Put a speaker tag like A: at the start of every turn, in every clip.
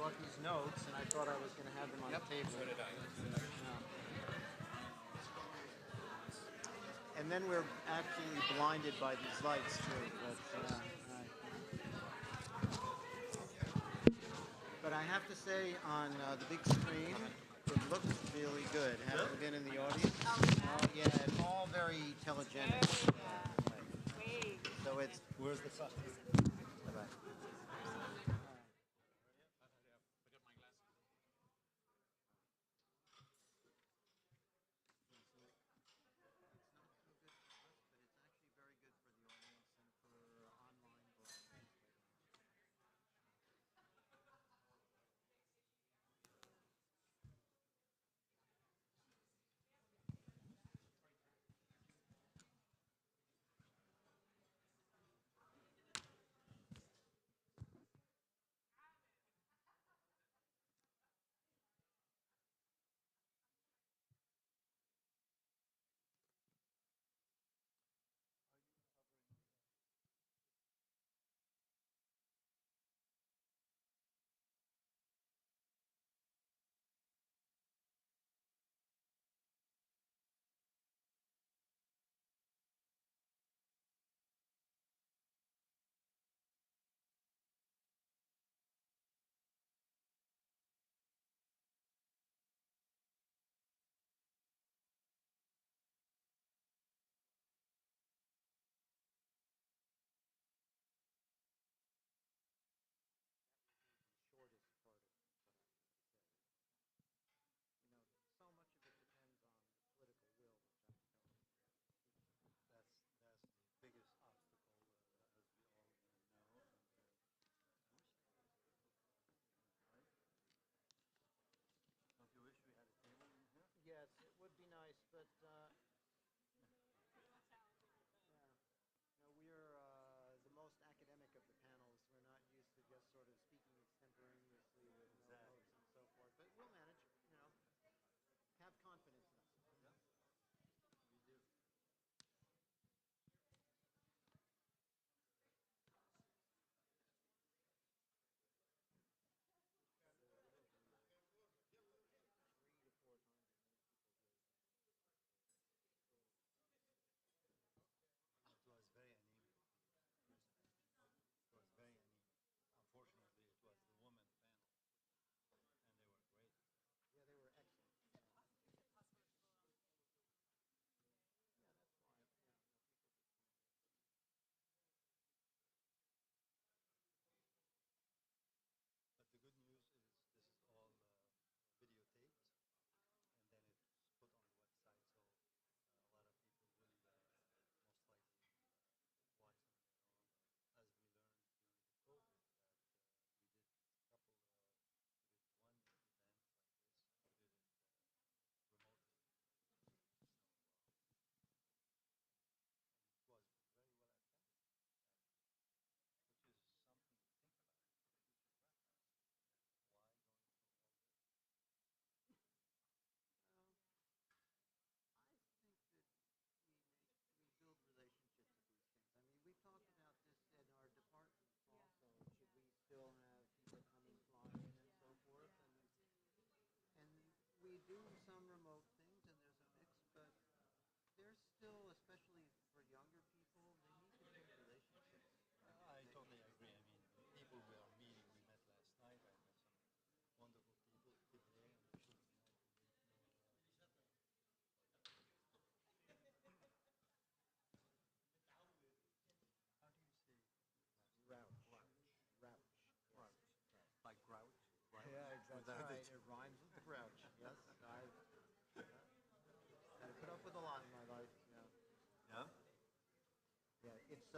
A: brought these notes, and I thought I was going to have them on the table.
B: So did I.
A: And then we're actually blinded by these lights too. But I have to say, on the big screen, it looks really good. Having been in the audience, yeah, it's all very telegenic. So it's.
C: Where's the sun?
A: Bye-bye. Shortest part of what I have to say. So much of it depends on the political will, which I'm telling you.
C: That's the biggest obstacle, as we all know. Right? Don't you wish we had a table in here?
A: Yes, it would be nice, but we're the most academic of the panels. We're not used to just sort of speaking extemporaneously with no notes and so forth. But we'll manage. Have confidence in us.
C: Yeah, we do. It was very anemic. It was very anemic. Unfortunately, it was the women panel, and they were great.
A: Yeah, they were excellent.
C: But the good news is this is all videotaped, and then it's put on the website, so a lot of people will most likely watch them later on. As we learned during the COVID, that we did a couple, we did one event like this, we did it remotely. So, and it was very well attended, which is something to think about for future reference. Why going through all this?
A: I think that we build relationships with these things. I mean, we talked about this in our department also. Should we still have people coming flying and so forth? And we do some remote things, and there's a mix, but there's still, especially for younger people, they need to build relationships.
C: I totally agree. I mean, the people we are meeting, we met last night. I met some wonderful people today, and I'm sure tonight we'll meet more. How do you say
A: Rouch.
C: Rouch.
A: Rouch.
C: Like grouch?
A: Yeah, exactly. Right. It rhymes with grouch. Yes, I've had to put up with a lot in my life.
C: Yeah?
A: Yeah, it's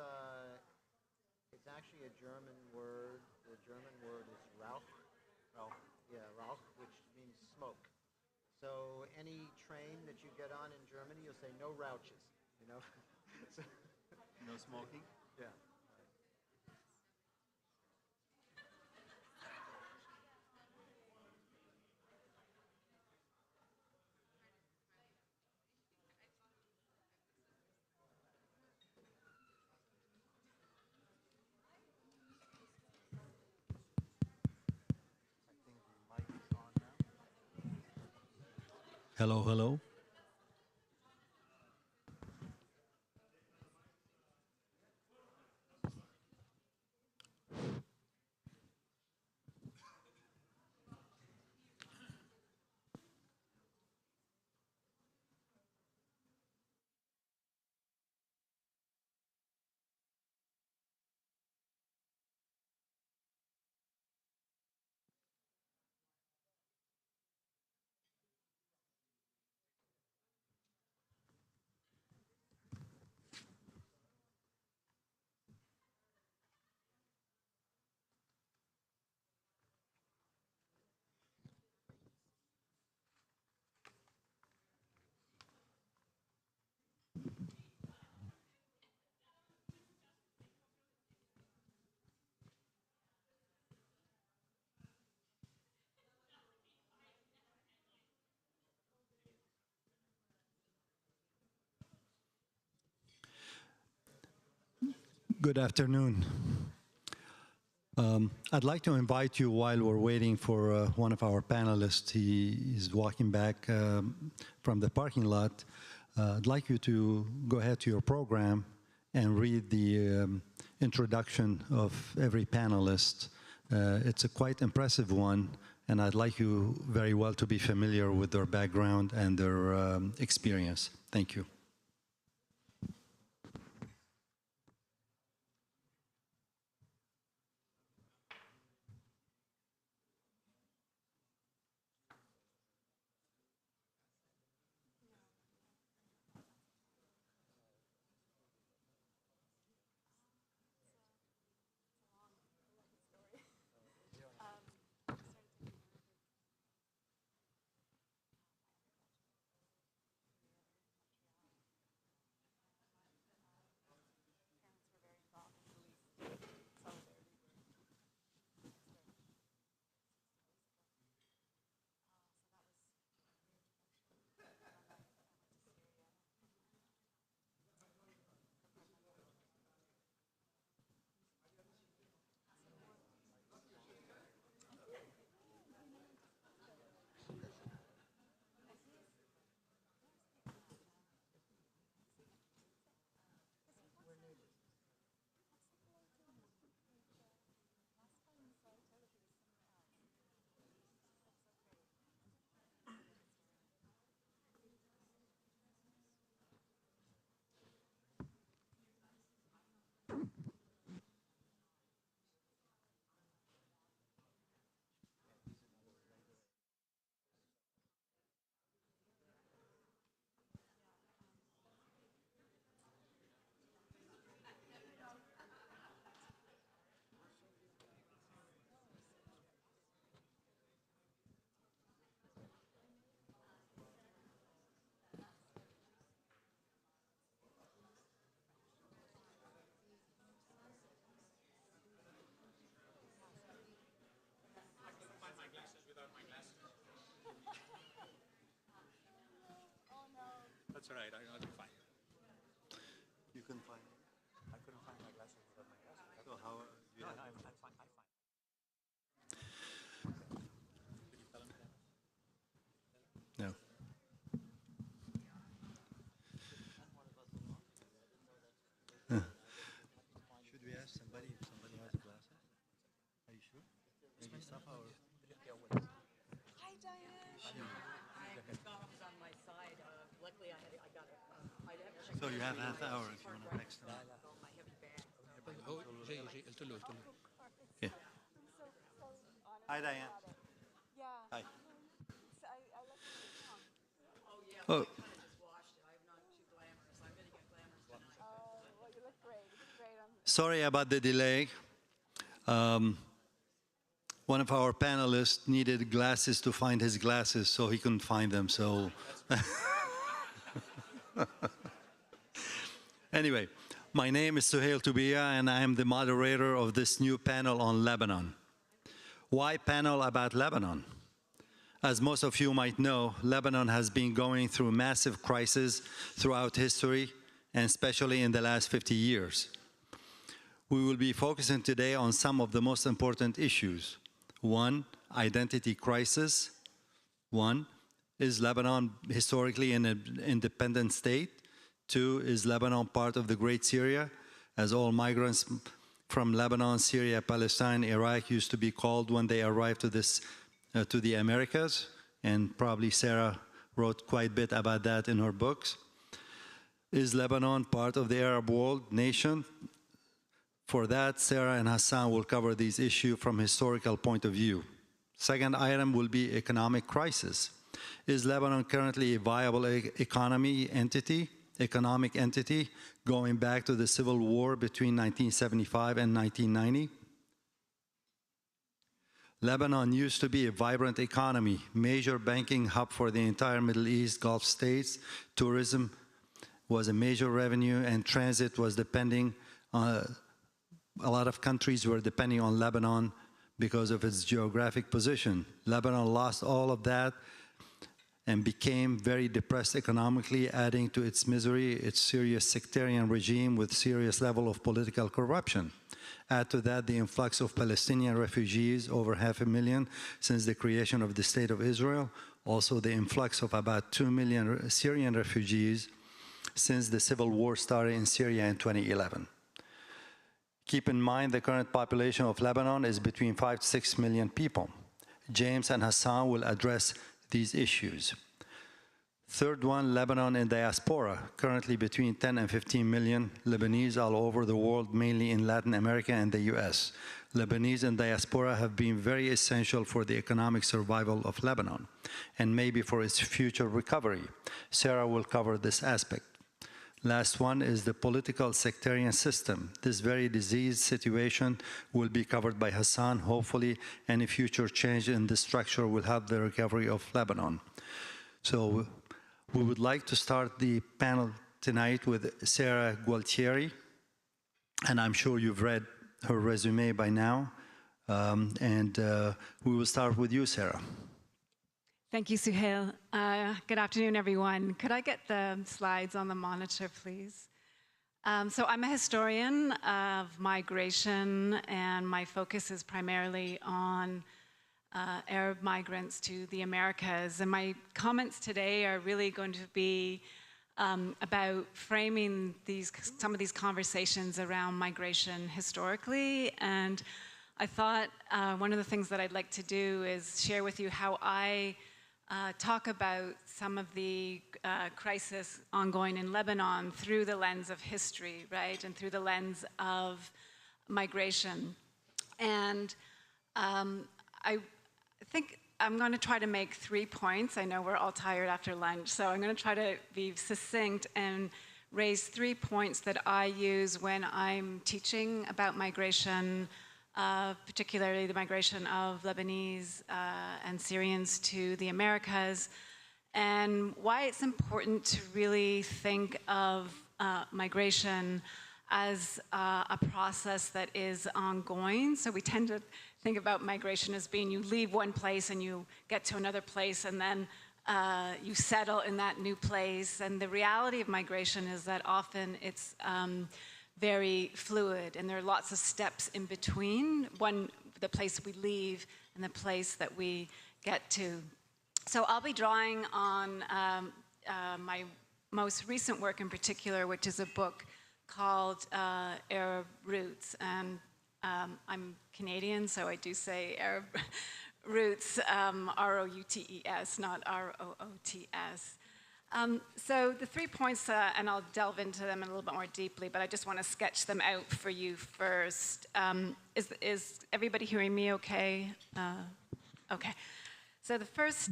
A: actually a German word. The German word is Rauch.
C: Rauch.
A: Yeah, Rauch, which means smoke. So any train that you get on in Germany, you'll say no Rouches. So,
C: No smoking?
A: yeah.
C: Hello, hello. Good afternoon. I'd like to invite you while we're waiting for one of our panelists. He is walking back from the parking lot. I'd like you to go ahead to your program and read the introduction of every panelist. It's a quite impressive one, and I'd like you very well to be familiar with their background and their experience. Thank you.
B: That's all right. I'll be fine.
C: You can find.
B: I couldn't find my glasses without my glasses.
C: So how?
B: No, no, I'm fine. I'm fine. Did you tell him that?
C: No. Should we ask somebody if somebody has glasses? Are you sure? Maybe Safa or...
D: Hi, Diane. I thought it was on my side. Luckily, I got it. I didn't check.
C: So you have half hour if you want to text them.
D: My heavy bag.
B: هو جاي قلت له
C: Yeah.
D: I'm so honored.
C: Hi, Diane.
D: Yeah.
C: Hi.
D: So I left you a song. Oh, yeah.
C: Oh.
D: I kind of just washed it. I'm not too glamorous. I'm going to get glamorous tonight. Oh, well, you look great. You look great on
C: Sorry about the delay. One of our panelists needed glasses to find his glasses, so he couldn't find them. So, anyway, my name is Suhail Tubia, and I am the moderator of this new panel on Lebanon. Why panel about Lebanon? As most of you might know, Lebanon has been going through massive crises throughout history, and especially in the last 50 years. We will be focusing today on some of the most important issues. One, identity crisis. One, Is Lebanon historically an independent state? 2, is Lebanon part of the Great Syria, as all migrants from Lebanon, Syria, Palestine, Iraq used to be called when they arrived to the Americas? And probably Sarah wrote quite a bit about that in her books. Is Lebanon part of the Arab world nation? For that, Sarah and Hassan will cover these issues from a historical point of view. Second item will be economic crisis. Is Lebanon currently a viable economic entity going back to the civil war between 1975 and 1990? Lebanon used to be a vibrant economy, major banking hub for the entire Middle East, Gulf states. Tourism was a major revenue, and transit was depending on, a lot of countries were depending on Lebanon because of its geographic position. Lebanon lost all of that and became very depressed economically, adding to its misery its serious sectarian regime with serious level of political corruption. Add to that the influx of Palestinian refugees, over 500,000 since the creation of the State of Israel, also the influx of about 2 million Syrian refugees since the civil war started in Syria in 2011. Keep in mind the current population of Lebanon is between 5 to 6 million people. James and Hassan will address these issues. Third one, Lebanon in diaspora, currently between 10 and 15 million Lebanese all over the world, mainly in Latin America and the US. Lebanese in diaspora have been very essential for the economic survival of Lebanon and maybe for its future recovery. Sarah will cover this aspect. Last one is the political sectarian system. This very diseased situation will be covered by Hassan. Hopefully, any future change in the structure will help the recovery of Lebanon. So we would like to start the panel tonight with Sarah Gualtieri, and I'm sure you've read her resume by now. We will start with you, Sarah.
E: Thank you, Suhail. Good afternoon, everyone. Could I get the slides on the monitor, please? So I'm a historian of migration, and my focus is primarily on Arab migrants to the Americas. And my comments today are really going to be about framing some of these conversations around migration historically. And I thought one of the things that I'd like to do is share with you how I talk about some of the crisis ongoing in Lebanon through the lens of history, right, and through the lens of migration. And I think I'm going to try to make 3 points. I know we're all tired after lunch, so I'm going to try to be succinct and raise 3 points that I use when I'm teaching about migration, particularly the migration of Lebanese and Syrians to the Americas, and why it's important to really think of migration as a process that is ongoing. So we tend to think about migration as being you leave one place and you get to another place and then you settle in that new place. And the reality of migration is that often it's very fluid, and there are lots of steps in between the place we leave and the place that we get to. So I'll be drawing on my most recent work in particular, which is a book called Arab Roots. And I'm Canadian, so I do say Arab Roots, R-O-U-T-E-S, not R-O-O-T-S. So the 3 points, and I'll delve into them a little bit more deeply, but I just want to sketch them out for you first. Is everybody hearing me okay? Okay. So the first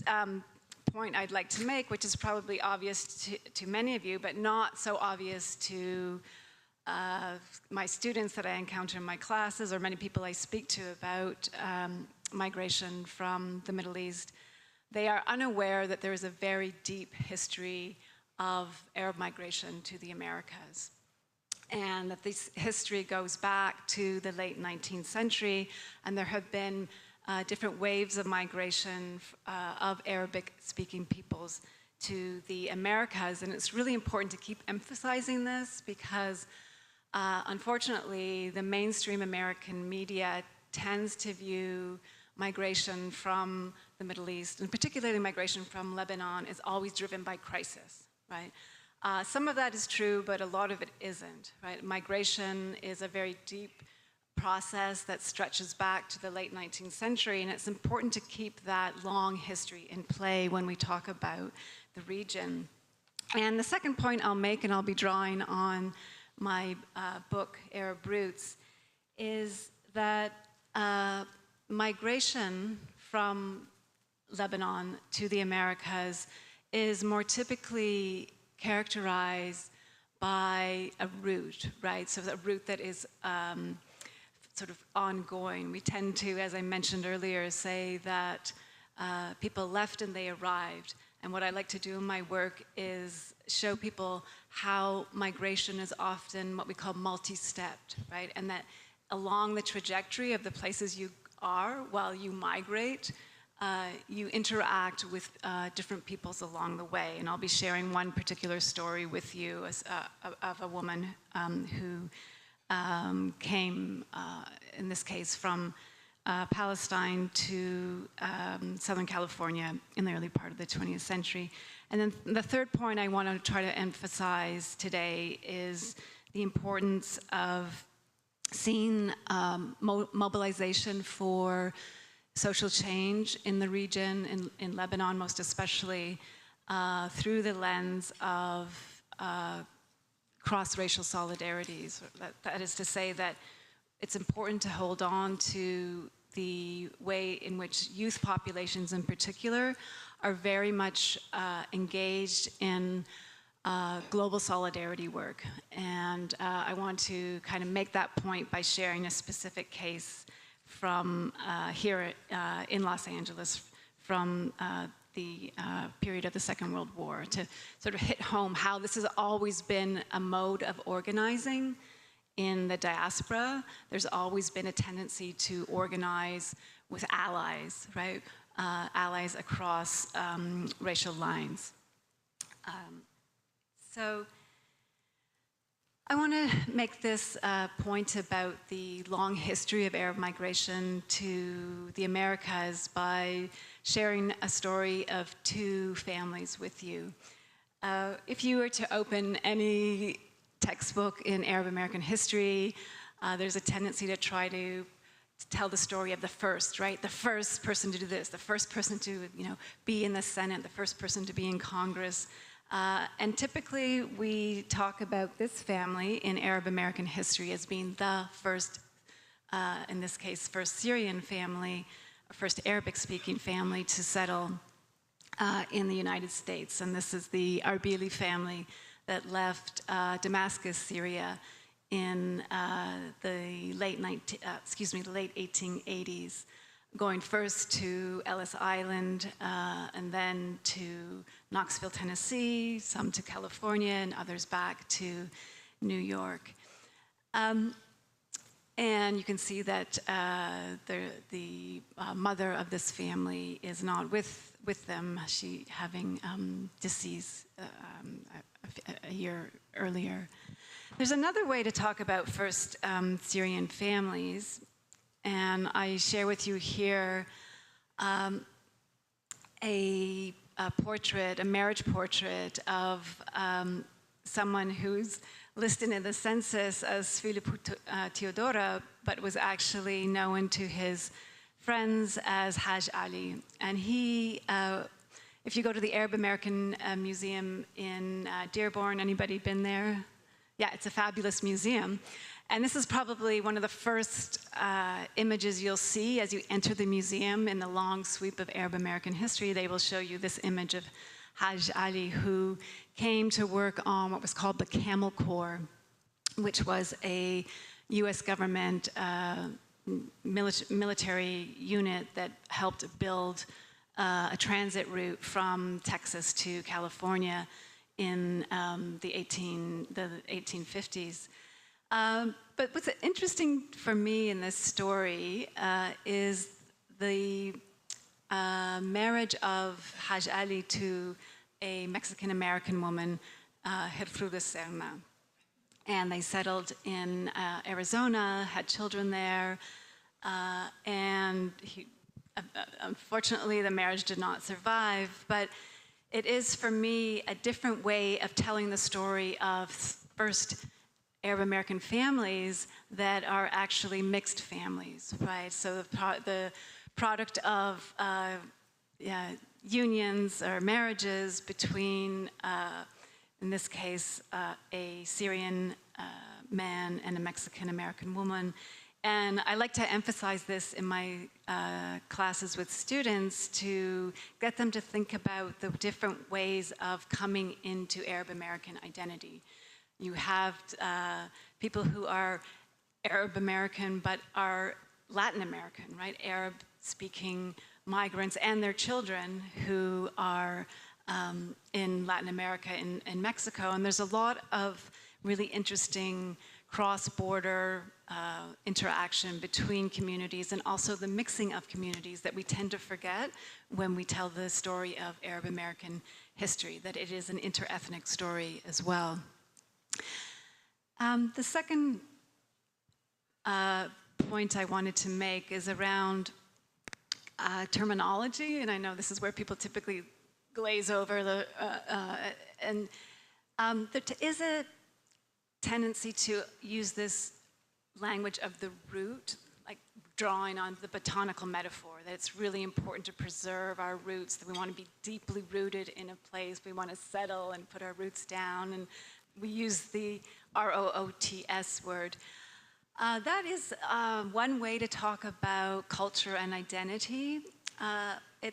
E: point I'd like to make, which is probably obvious to many of you, but not so obvious to my students that I encounter in my classes or many people I speak to about migration from the Middle East, they are unaware that there is a very deep history of Arab migration to the Americas, and that this history goes back to the late 19th century, and there have been different waves of migration of Arabic-speaking peoples to the Americas. And it's really important to keep emphasizing this because, unfortunately, the mainstream American media tends to view migration from the Middle East, and particularly migration from Lebanon, is always driven by crisis, right? Some of that is true, but a lot of it isn't, right? Migration is a very deep process that stretches back to the late 19th century, and it's important to keep that long history in play when we talk about the region. And the second point I'll make, and I'll be drawing on my book, Arab Roots, is that migration from Lebanon to the Americas is more typically characterized by a route, right? So a route that is sort of ongoing. We tend to, as I mentioned earlier, say that people left and they arrived. And what I like to do in my work is show people how migration is often what we call multi-stepped, right? And that along the trajectory of the places you are while you migrate, you interact with different peoples along the way. And I'll be sharing one particular story with you of a woman who came, in this case, from Palestine to Southern California in the early part of the 20th century. And then the third point I want to try to emphasize today is the importance of seeing mobilization for social change in the region, in Lebanon most especially, through the lens of cross-racial solidarities. That is to say that it's important to hold on to the way in which youth populations in particular are very much engaged in global solidarity work. And I want to kind of make that point by sharing a specific case from here in Los Angeles from the period of the Second World War, to sort of hit home how this has always been a mode of organizing in the diaspora. There's always been a tendency to organize with allies, right? Allies across racial lines. So I want to make this point about the long history of Arab migration to the Americas by sharing a story of two families with you. If you were to open any textbook in Arab American history, there's a tendency to try to tell the story of the first, right? The first person to do this, the first person to, be in the Senate, the first person to be in Congress. And typically we talk about this family in Arab American history as being the first, in this case, first Syrian family, first Arabic-speaking family to settle in the United States. And this is the Arbili family that left Damascus, Syria in the late 1880s, going first to Ellis Island and then to Knoxville, Tennessee, some to California, and others back to New York. And you can see that the mother of this family is not with them, she having deceased a year earlier. There's another way to talk about first Syrian families, and I share with you here a portrait, a marriage portrait of someone who's listed in the census as Philippou Teodora, but was actually known to his friends as Haj Ali. And he, if you go to the Arab American Museum in Dearborn, anybody been there? Yeah, it's a fabulous museum. And this is probably one of the first images you'll see as you enter the museum. In the long sweep of Arab American history, they will show you this image of Haj Ali, who came to work on what was called the Camel Corps, which was a US government military unit that helped build a transit route from Texas to California in the 1850s. But what's interesting for me in this story is the marriage of Haj Ali to a Mexican-American woman, Gertrude Serna. And they settled in Arizona, had children there, and he unfortunately, the marriage did not survive, but it is, for me, a different way of telling the story of first Arab American families that are actually mixed families, right? So the product of unions or marriages between, in this case, a Syrian man and a Mexican American woman. And I like to emphasize this in my classes with students to get them to think about the different ways of coming into Arab American identity. You have people who are Arab American but are Latin American, right? Arab-speaking migrants and their children who are in Latin America, in Mexico. And there's a lot of really interesting cross-border interaction between communities, and also the mixing of communities that we tend to forget when we tell the story of Arab American history, that it is an interethnic story as well. The second point I wanted to make is around terminology, and I know this is where people typically glaze over the, there is a tendency to use this language of the root, like drawing on the botanical metaphor, that it's really important to preserve our roots, that we want to be deeply rooted in a place, we want to settle and put our roots down, and we use the R-O-O-T-S word. That is one way to talk about culture and identity.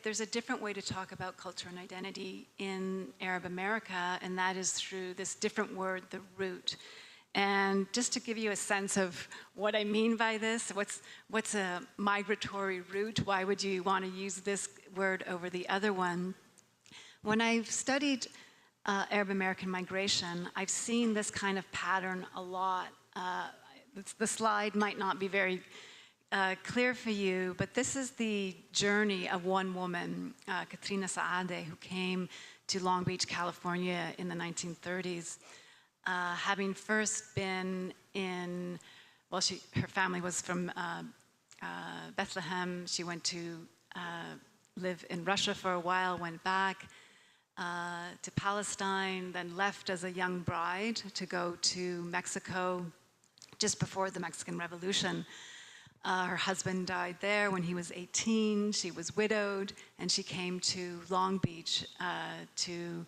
E: There's a different way to talk about culture and identity in Arab America, and that is through this different word, the root. And just to give you a sense of what I mean by this, what's a migratory root? Why would you want to use this word over the other one? When I've studied Arab American migration, I've seen this kind of pattern a lot. The slide might not be very clear for you, but this is the journey of one woman, Katrina Saadeh, who came to Long Beach, California in the 1930s. Having first been in, well, her family was from Bethlehem. She went to live in Russia for a while, went back to Palestine, then left as a young bride to go to Mexico just before the Mexican Revolution. Her husband died there when he was 18. She was widowed, and she came to Long Beach to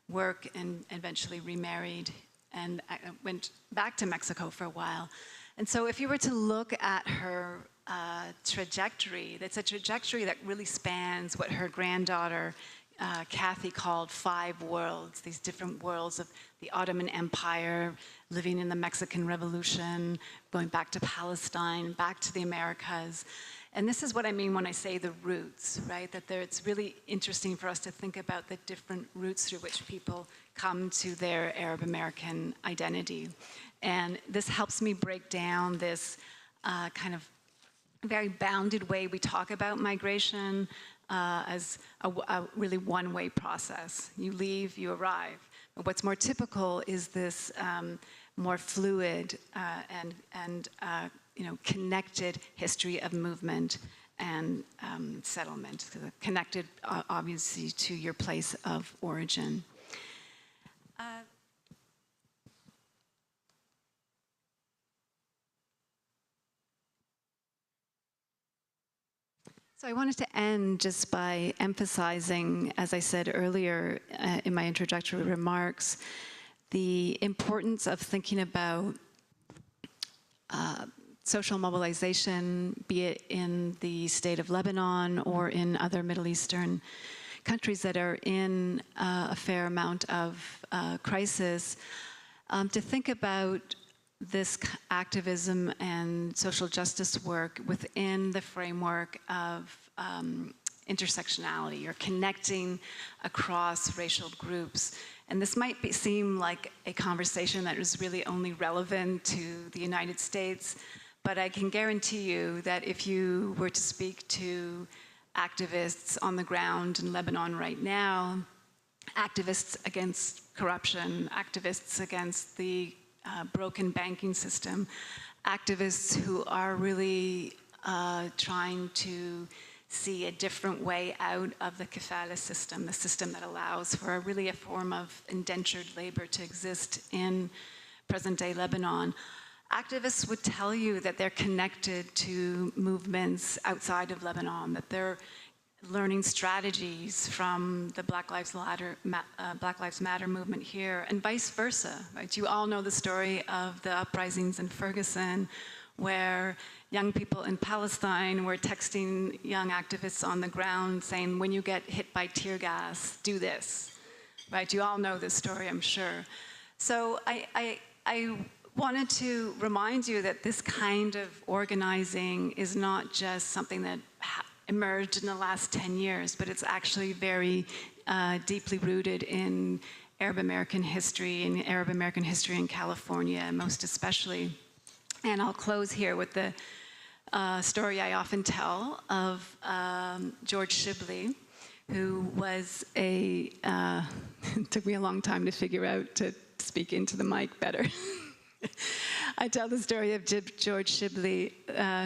E: work and eventually remarried and went back to Mexico for a while. And so if you were to look at her trajectory, that's a trajectory that really spans what her granddaughter, Kathy, called 5 worlds, these different worlds of the Ottoman Empire, living in the Mexican Revolution, going back to Palestine, back to the Americas. And this is what I mean when I say the roots, right? That it's really interesting for us to think about the different routes through which people come to their Arab American identity. And this helps me break down this kind of very bounded way we talk about migration as a really one-way process. You leave, you arrive. But what's more typical is this more fluid and connected history of movement and settlement, connected obviously to your place of origin. So I wanted to end just by emphasizing, as I said earlier in my introductory remarks, the importance of thinking about social mobilization, be it in the state of Lebanon or in other Middle Eastern countries that are in a fair amount of crisis, to think about this activism and social justice work within the framework of intersectionality or connecting across racial groups. And this might seem like a conversation that is really only relevant to the United States, but I can guarantee you that if you were to speak to activists on the ground in Lebanon right now, activists against corruption, activists against the broken banking system, activists who are really trying to see a different way out of the kafala system, the system that allows for really a form of indentured labor to exist in present-day Lebanon. Activists would tell you that they're connected to movements outside of Lebanon, that they're learning strategies from the Black Lives Matter movement here, and vice versa, right? You all know the story of the uprisings in Ferguson, where young people in Palestine were texting young activists on the ground saying, when you get hit by tear gas, do this, right? You all know this story, I'm sure. So I wanted to remind you that this kind of organizing is not just something that emerged in the last 10 years, but it's actually very deeply rooted in Arab American history, in California, most especially. And I'll close here with the story I often tell of George Shibley, who was it took me a long time to figure out to speak into the mic better. I tell the story of George Shibley,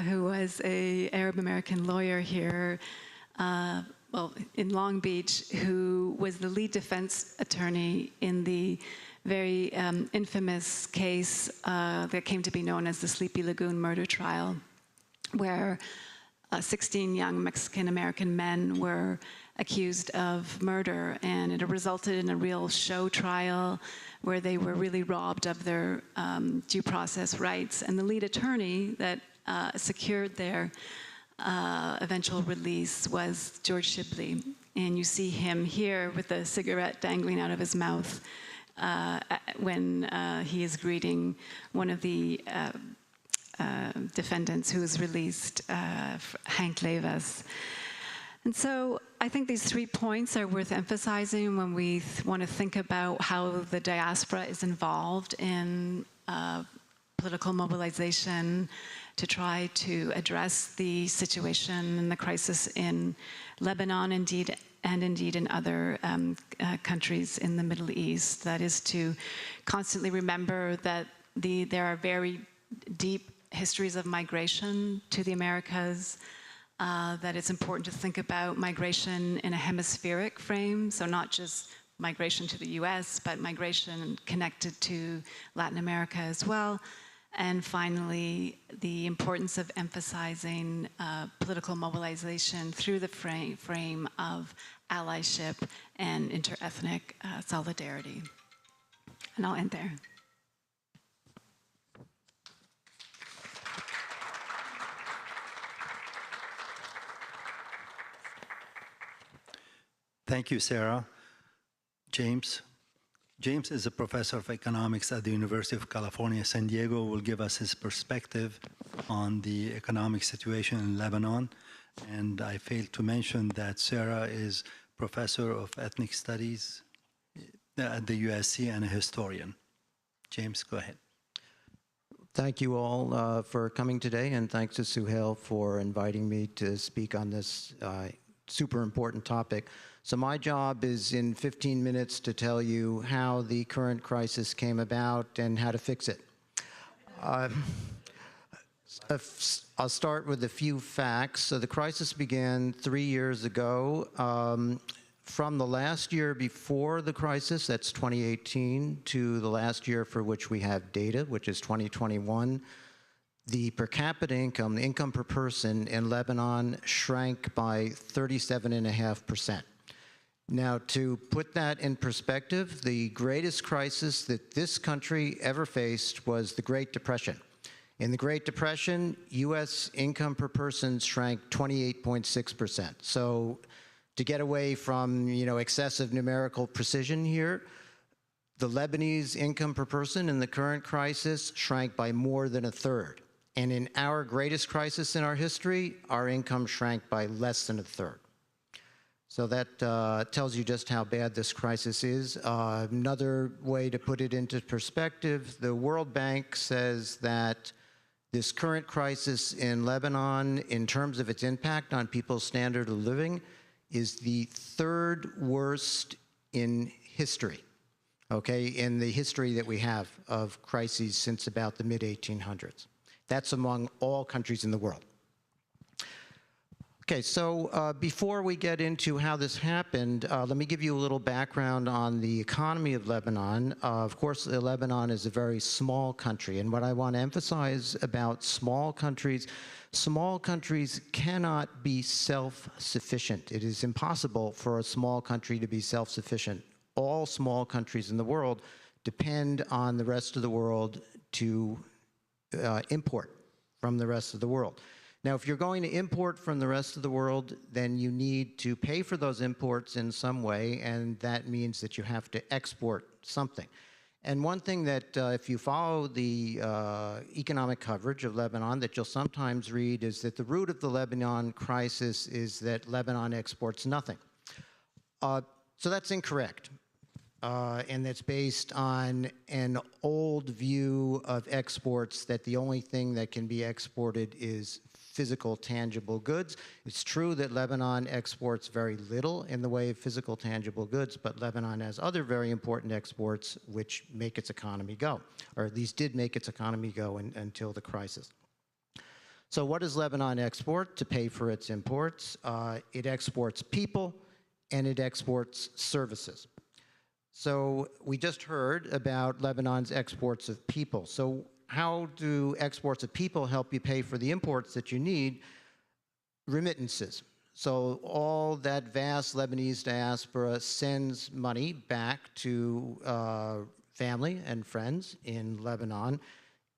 E: who was an Arab American lawyer here, in Long Beach, who was the lead defense attorney in the very infamous case that came to be known as the Sleepy Lagoon murder trial, where 16 young Mexican-American men were accused of murder, and it resulted in a real show trial where they were really robbed of their due process rights. And the lead attorney that secured their eventual release was George Shibley. And you see him here with a cigarette dangling out of his mouth when he is greeting one of the defendants who was released, Hank Levas. And so I think these 3 points are worth emphasizing when we want to think about how the diaspora is involved in political mobilization to try to address the situation and the crisis in Lebanon, and indeed in other countries in the Middle East. That is to constantly remember that there are very deep histories of migration to the Americas, that it's important to think about migration in a hemispheric frame, so not just migration to the US, but migration connected to Latin America as well. And finally, the importance of emphasizing political mobilization through the frame of allyship and interethnic solidarity. And I'll end there.
C: Thank you, Sarah. James. James is a professor of economics at the University of California, San Diego, will give us his perspective on the economic situation in Lebanon. And I failed to mention that Sarah is professor of ethnic studies at the USC and a historian. James, go ahead.
F: Thank you all for coming today, and thanks to Suhail for inviting me to speak on this super important topic. So my job is in 15 minutes to tell you how the current crisis came about and how to fix it. I'll start with a few facts. So the crisis began 3 years ago. From the last year before the crisis, that's 2018, to the last year for which we have data, which is 2021, the per capita income, the income per person in Lebanon shrank by 37.5%. Now, to put that in perspective, the greatest crisis that this country ever faced was the Great Depression. In the Great Depression, US income per person shrank 28.6%. So to get away from, excessive numerical precision here, the Lebanese income per person in the current crisis shrank by more than a third. And in our greatest crisis in our history, our income shrank by less than a third. So that tells you just how bad this crisis is. Another way to put it into perspective, the World Bank says that this current crisis in Lebanon, in terms of its impact on people's standard of living, is the third worst in history, okay, in the history that we have of crises since about the mid-1800s. That's among all countries in the world. Okay, so before we get into how this happened, let me give you a little background on the economy of Lebanon. Of course, Lebanon is a very small country, and what I want to emphasize about small countries cannot be self-sufficient. It is impossible for a small country to be self-sufficient. All small countries in the world depend on the rest of the world to import from the rest of the world. Now, if you're going to import from the rest of the world, then you need to pay for those imports in some way, and that means that you have to export something. And one thing that, if you follow the economic coverage of Lebanon, that you'll sometimes read is that the root of the Lebanon crisis is that Lebanon exports nothing. So that's incorrect. And that's based on an old view of exports that the only thing that can be exported is physical, tangible goods. It's true that Lebanon exports very little in the way of physical, tangible goods, but Lebanon has other very important exports which make its economy go, or at least did make its economy go until the crisis. So what does Lebanon export to pay for its imports? It exports people and it exports services. So we just heard about Lebanon's exports of people. So how do exports of people help you pay for the imports that you need? Remittances. So all that vast Lebanese diaspora sends money back to family and friends in Lebanon.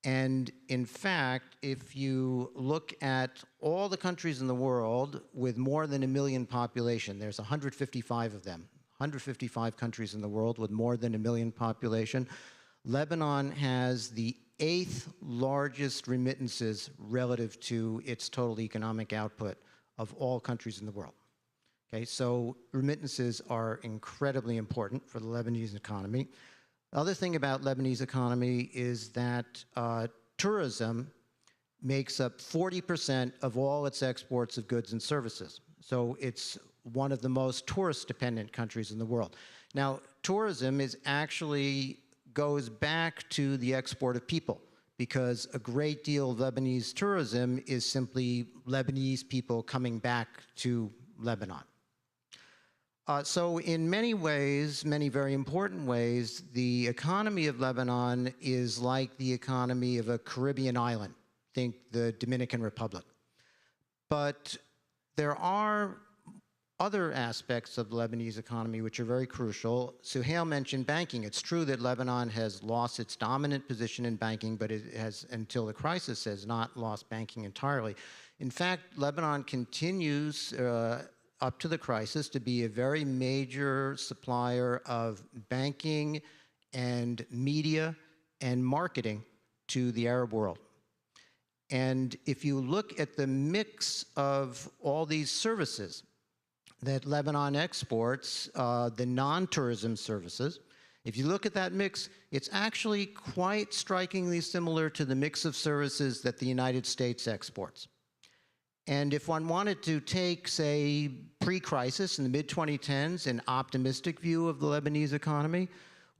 F: And in fact, if you look at all the countries in the world with more than 1 million population, there's 155 of them. 155 countries in the world with more than 1 million population. Lebanon has the 8th largest remittances relative to its total economic output of all countries in the world. Okay, so remittances are incredibly important for the Lebanese economy. The other thing about Lebanese economy is that tourism makes up 40% of all its exports of goods and services. So it's one of the most tourist-dependent countries in the world. Now, tourism goes back to the export of people, because a great deal of Lebanese tourism is simply Lebanese people coming back to Lebanon. So in many ways, many very important ways, the economy of Lebanon is like the economy of a Caribbean island. Think the Dominican Republic. But there are other aspects of the Lebanese economy which are very crucial. Suhail mentioned banking. It's true that Lebanon has lost its dominant position in banking, but it has, until the crisis, has not lost banking entirely. In fact, Lebanon continues up to the crisis to be a very major supplier of banking and media and marketing to the Arab world. And if you look at the mix of all these services that Lebanon exports, the non-tourism services, if you look at that mix, it's actually quite strikingly similar to the mix of services that the United States exports. And if one wanted to take, say, pre-crisis in the mid-2010s, an optimistic view of the Lebanese economy,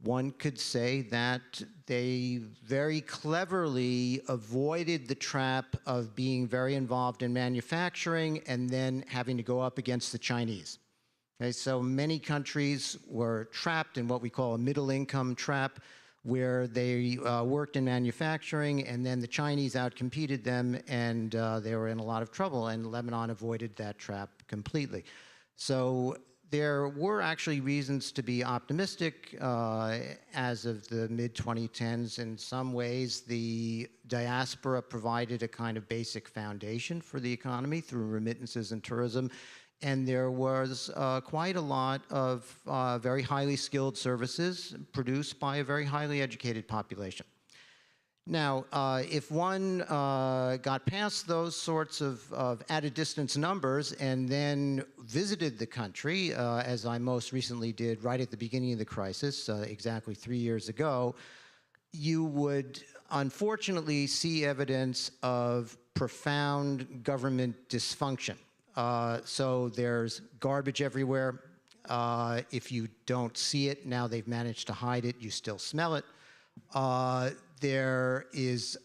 F: one could say that they very cleverly avoided the trap of being very involved in manufacturing and then having to go up against the Chinese. Okay, so many countries were trapped in what we call a middle-income trap, where they worked in manufacturing, and then the Chinese outcompeted them, and they were in a lot of trouble, and Lebanon avoided that trap completely. So there were actually reasons to be optimistic as of the mid-2010s. In some ways, the diaspora provided a kind of basic foundation for the economy through remittances and tourism. And there was quite a lot of very highly skilled services produced by a very highly educated population. Now, if one got past those sorts of at a distance numbers and then visited the country, as I most recently did right at the beginning of the crisis, exactly 3 years ago, you would unfortunately see evidence of profound government dysfunction. So there's garbage everywhere. If you don't see it, now they've managed to hide it, you still smell it. There is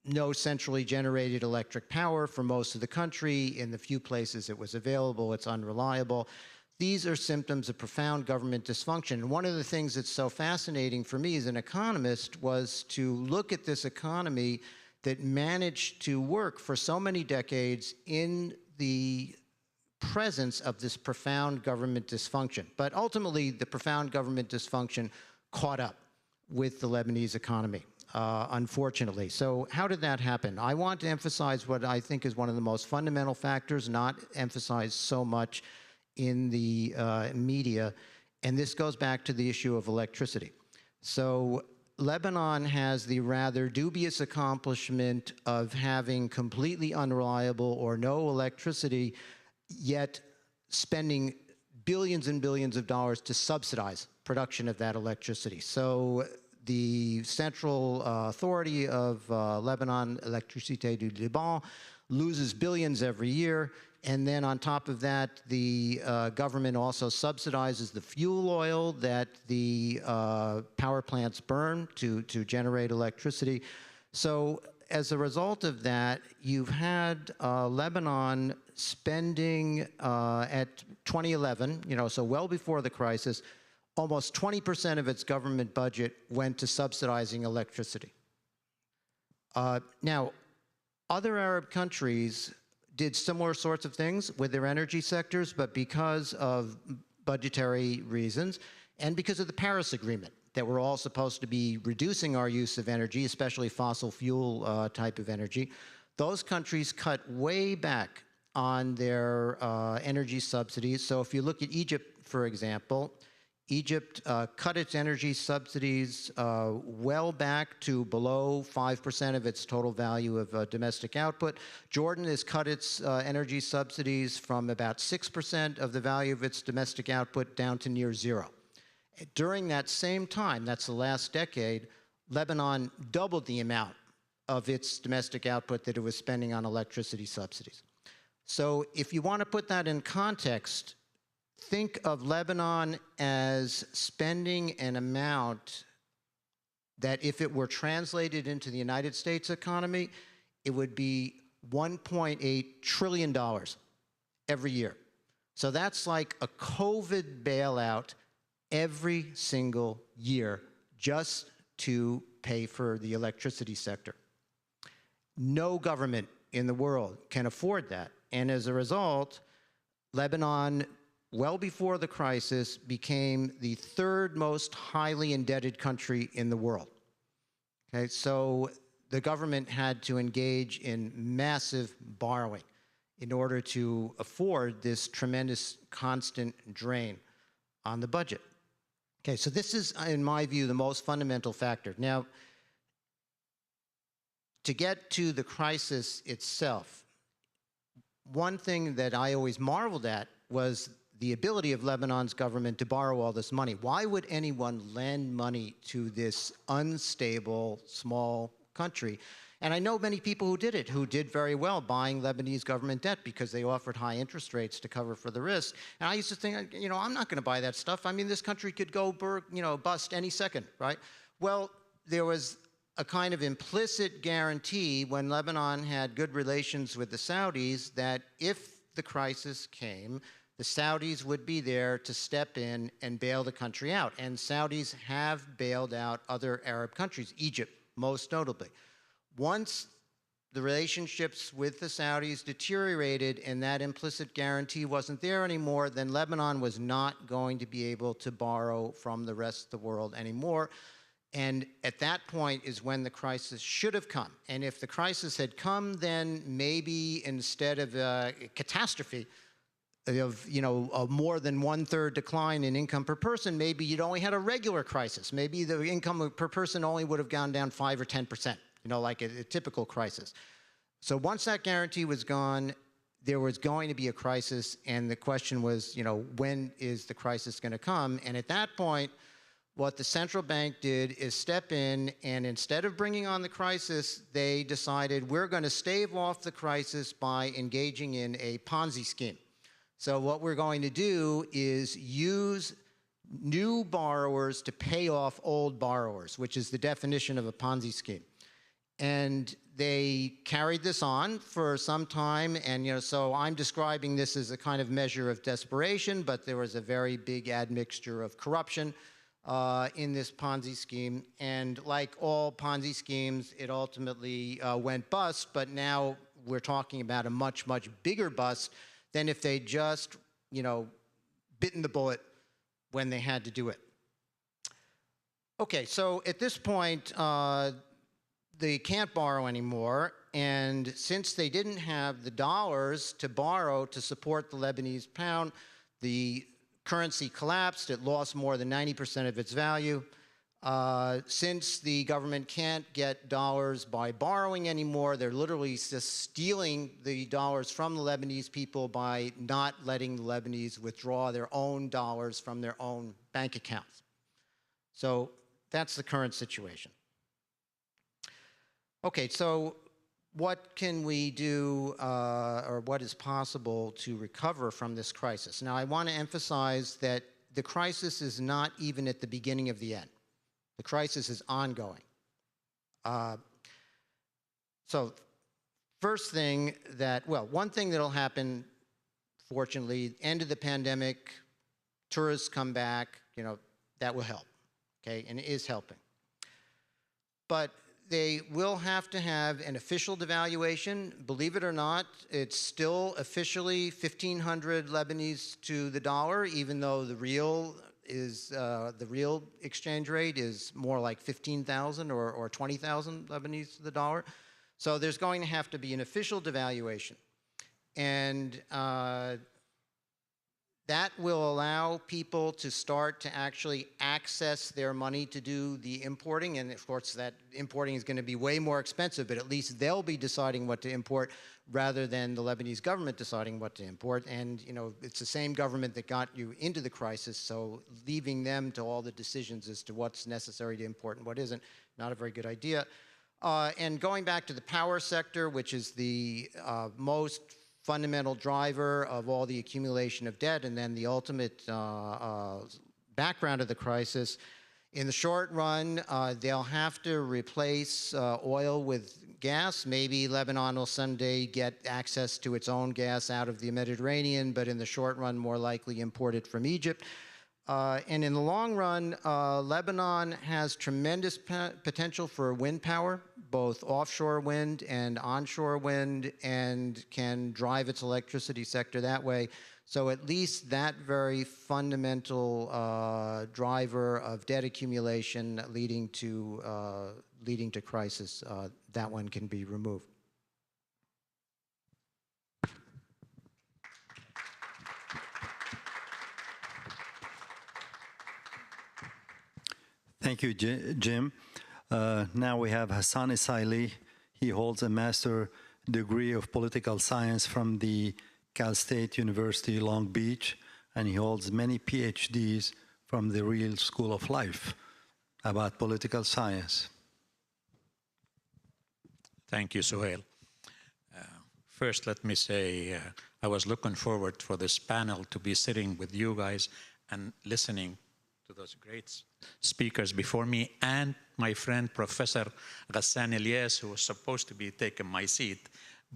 F: no centrally generated electric power for most of the country. In the few places it was available, it's unreliable. These are symptoms of profound government dysfunction. And one of the things that's so fascinating for me as an economist was to look at this economy that managed to work for so many decades in the presence of this profound government dysfunction. But ultimately, the profound government dysfunction caught up with the Lebanese economy, unfortunately. So how did that happen? I want to emphasize what I think is one of the most fundamental factors, not emphasized so much in the media, and this goes back to the issue of electricity. So Lebanon has the rather dubious accomplishment of having completely unreliable or no electricity, yet spending billions and billions of dollars to subsidize production of that electricity. So the Central Authority of Lebanon, Électricité du Liban, loses billions every year. And then on top of that, the government also subsidizes the fuel oil that the power plants burn to generate electricity. So as a result of that, you've had Lebanon spending at 2011, so well before the crisis, almost 20% of its government budget went to subsidizing electricity. Now, other Arab countries did similar sorts of things with their energy sectors, but because of budgetary reasons and because of the Paris Agreement, that we're all supposed to be reducing our use of energy, especially fossil fuel type of energy, those countries cut way back on their energy subsidies. So if you look at Egypt, for example, Egypt cut its energy subsidies well back to below 5% of its total value of domestic output. Jordan has cut its energy subsidies from about 6% of the value of its domestic output down to near zero. During that same time, that's the last decade, Lebanon doubled the amount of its domestic output that it was spending on electricity subsidies. So if you want to put that in context, think of Lebanon as spending an amount that if it were translated into the United States economy, it would be $1.8 trillion every year. So that's like a COVID bailout every single year just to pay for the electricity sector. No government in the world can afford that. And as a result, Lebanon, well before the crisis, became the third most highly indebted country in the world. Okay, so the government had to engage in massive borrowing in order to afford this tremendous constant drain on the budget. Okay, so this is, in my view, the most fundamental factor. Now, to get to the crisis itself, one thing that I always marveled at was the ability of Lebanon's government to borrow all this money. Why would anyone lend money to this unstable, small country? And I know many people who did it, who did very well buying Lebanese government debt because they offered high interest rates to cover for the risk. And I used to think, I'm not going to buy that stuff. I mean, this country could go, bust any second, right? Well, there was a kind of implicit guarantee when Lebanon had good relations with the Saudis that if the crisis came, the Saudis would be there to step in and bail the country out. And Saudis have bailed out other Arab countries, Egypt most notably. Once the relationships with the Saudis deteriorated and that implicit guarantee wasn't there anymore, then Lebanon was not going to be able to borrow from the rest of the world anymore. And at that point is when the crisis should have come. And if the crisis had come, then maybe instead of a catastrophe of a more than 1/3 decline in income per person, maybe you'd only had a regular crisis. Maybe the income per person only would have gone down 5 or 10%, like a typical crisis. So once that guarantee was gone, there was going to be a crisis, and the question was, when is the crisis going to come? And at that point, what the central bank did is step in, and instead of bringing on the crisis, they decided we're going to stave off the crisis by engaging in a Ponzi scheme. So what we're going to do is use new borrowers to pay off old borrowers, which is the definition of a Ponzi scheme. And they carried this on for some time, and so I'm describing this as a kind of measure of desperation, but there was a very big admixture of corruption in this Ponzi scheme. And like all Ponzi schemes, it ultimately went bust, but now we're talking about a much, much bigger bust than if they just, bitten the bullet when they had to do it. Okay, so at this point, they can't borrow anymore, and since they didn't have the dollars to borrow to support the Lebanese pound, the currency collapsed. It lost more than 90% of its value. Since the government can't get dollars by borrowing anymore, they're literally just stealing the dollars from the Lebanese people by not letting the Lebanese withdraw their own dollars from their own bank accounts. So that's the current situation. Okay, so what can we do, or what is possible to recover from this crisis? Now, I want to emphasize that the crisis is not even at the beginning of the end. The crisis is ongoing. So first thing one thing that'll happen, fortunately, end of the pandemic, tourists come back, that will help, okay, and it is helping. But they will have to have an official devaluation. Believe it or not, it's still officially 1,500 Lebanese to the dollar, even though the real exchange rate is more like 15,000 or 20,000 Lebanese to the dollar. So there's going to have to be an official devaluation. And that will allow people to start to actually access their money to do the importing. And of course, that importing is going to be way more expensive, but at least they'll be deciding what to import rather than the Lebanese government deciding what to import. And it's the same government that got you into the crisis, so leaving them to all the decisions as to what's necessary to import and what isn't, not a very good idea. And going back to the power sector, which is the most fundamental driver of all the accumulation of debt and then the ultimate background of the crisis. In the short run, they'll have to replace oil with gas. Maybe Lebanon will someday get access to its own gas out of the Mediterranean, but in the short run, more likely import it from Egypt. And in the long run, Lebanon has tremendous potential for wind power, both offshore wind and onshore wind, and can drive its electricity sector that way. So at least that very fundamental driver of debt accumulation leading to crisis, that one can be removed.
C: Thank you, Jim. Now we have Hassan Isaili. He holds a master's degree of political science from the Cal State University, Long Beach, and he holds many PhDs from the Real School of Life about political science.
B: Thank you, Suhail. First, let me say I was looking forward for this panel to be sitting with you guys and listening to those great speakers before me and my friend Professor Ghassan Ilyas, who was supposed to be taking my seat,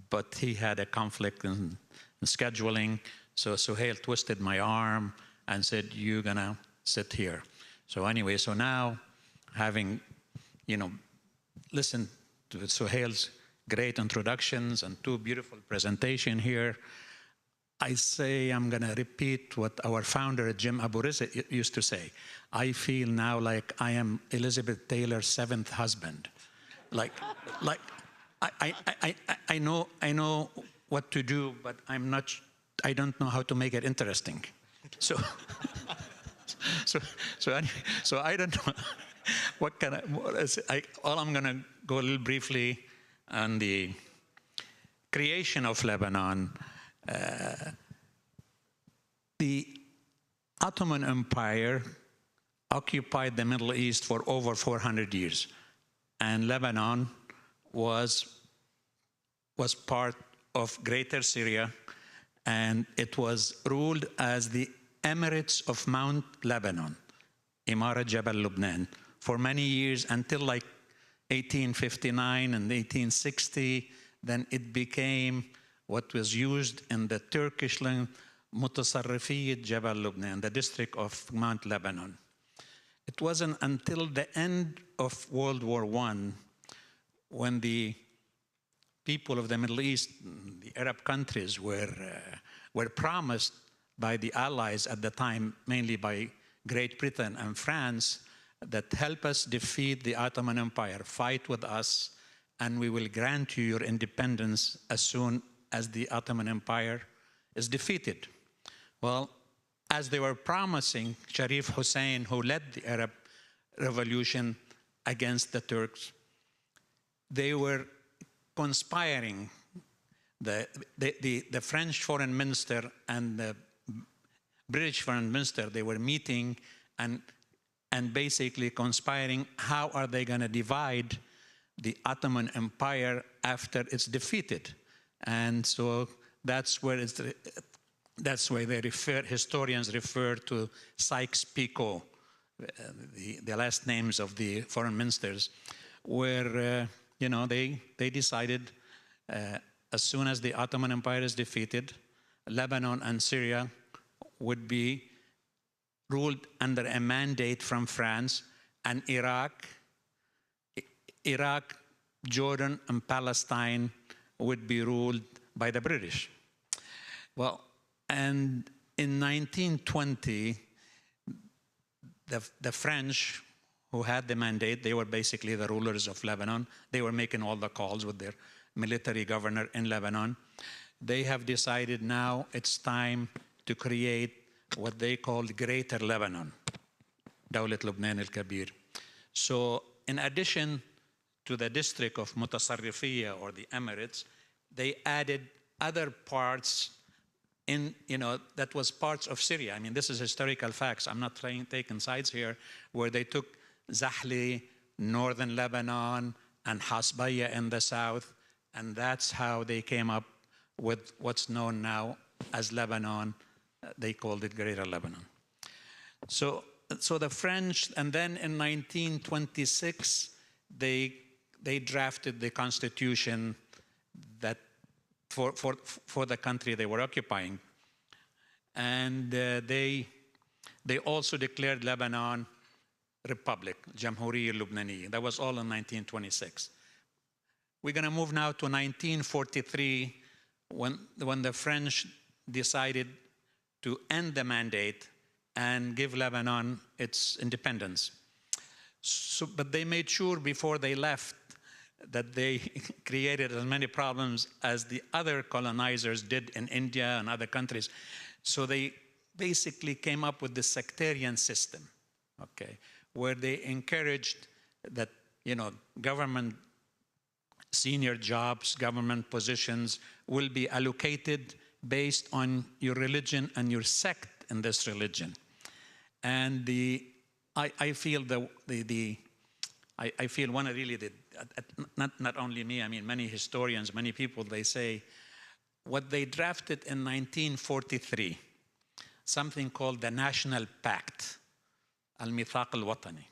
B: but he had a conflict in scheduling. So Suhail twisted my arm and said, "You're gonna sit here." So anyway, so now having, listened to Suhail's great introductions and two beautiful presentations here, I say I'm going to repeat what our founder, Jim Abu-Rizq, used to say. I feel now like I am Elizabeth Taylor's seventh husband. I know what to do, but I don't know how to make it interesting. So I don't know all I'm going to go a little briefly on the creation of Lebanon. The Ottoman Empire occupied the Middle East for over 400 years, and Lebanon was part of Greater Syria, and it was ruled as the Emirates of Mount Lebanon, Imarat Jabal Lubnan, for many years until like 1859 and 1860, then it became what was used in the Turkish land, Mutasarrifiyat Jabal Lubnan, the district of Mount Lebanon. It wasn't until the end of World War I when the people of the Middle East, the Arab countries, were promised by the Allies at the time, mainly by Great Britain and France, that help us defeat the Ottoman Empire, fight with us, and we will grant you your independence as soon as the Ottoman Empire is defeated. Well, as they were promising, Sharif Hussein, who led the Arab Revolution against the Turks, they were conspiring. The French foreign minister and the British foreign minister, they were meeting and basically conspiring how are they going to divide the Ottoman Empire after it's defeated. And so that's where historians refer to Sykes-Picot, the last names of the foreign ministers, where they decided as soon as the Ottoman Empire is defeated, Lebanon and Syria would be ruled under a mandate from France, and Iraq, Jordan, and Palestine would be ruled by the British. Well, and in 1920, the French, who had the mandate, they were basically the rulers of Lebanon. They were making all the calls with their military governor in Lebanon. They have decided now it's time to create what they called Greater Lebanon, Dawlat Lubnan al-Kabir. So in addition to the district of Mutasarrifiyya, or the Emirates, they added other parts that was parts of Syria. I mean, this is historical facts. I'm not taking sides here, where they took Zahli, northern Lebanon, and Hasbaya in the south, and that's how they came up with what's known now as Lebanon. They called it Greater Lebanon. So the French, and then in 1926, they drafted the constitution that for the country they were occupying. And they also declared Lebanon Republic, Jamhuriya Lubnaniya. That was all in 1926. We're going to move now to 1943, when the French decided to end the mandate and give Lebanon its independence. But they made sure before they left that they created as many problems as the other colonizers did in India and other countries. So they basically came up with the sectarian system, okay, where they encouraged that, government senior jobs, government positions will be allocated based on your religion and your sect in this religion. And I feel one of really not only me, I mean many historians, many people, they say what they drafted in 1943, something called the National Pact, Al-Mithaq al-Watani.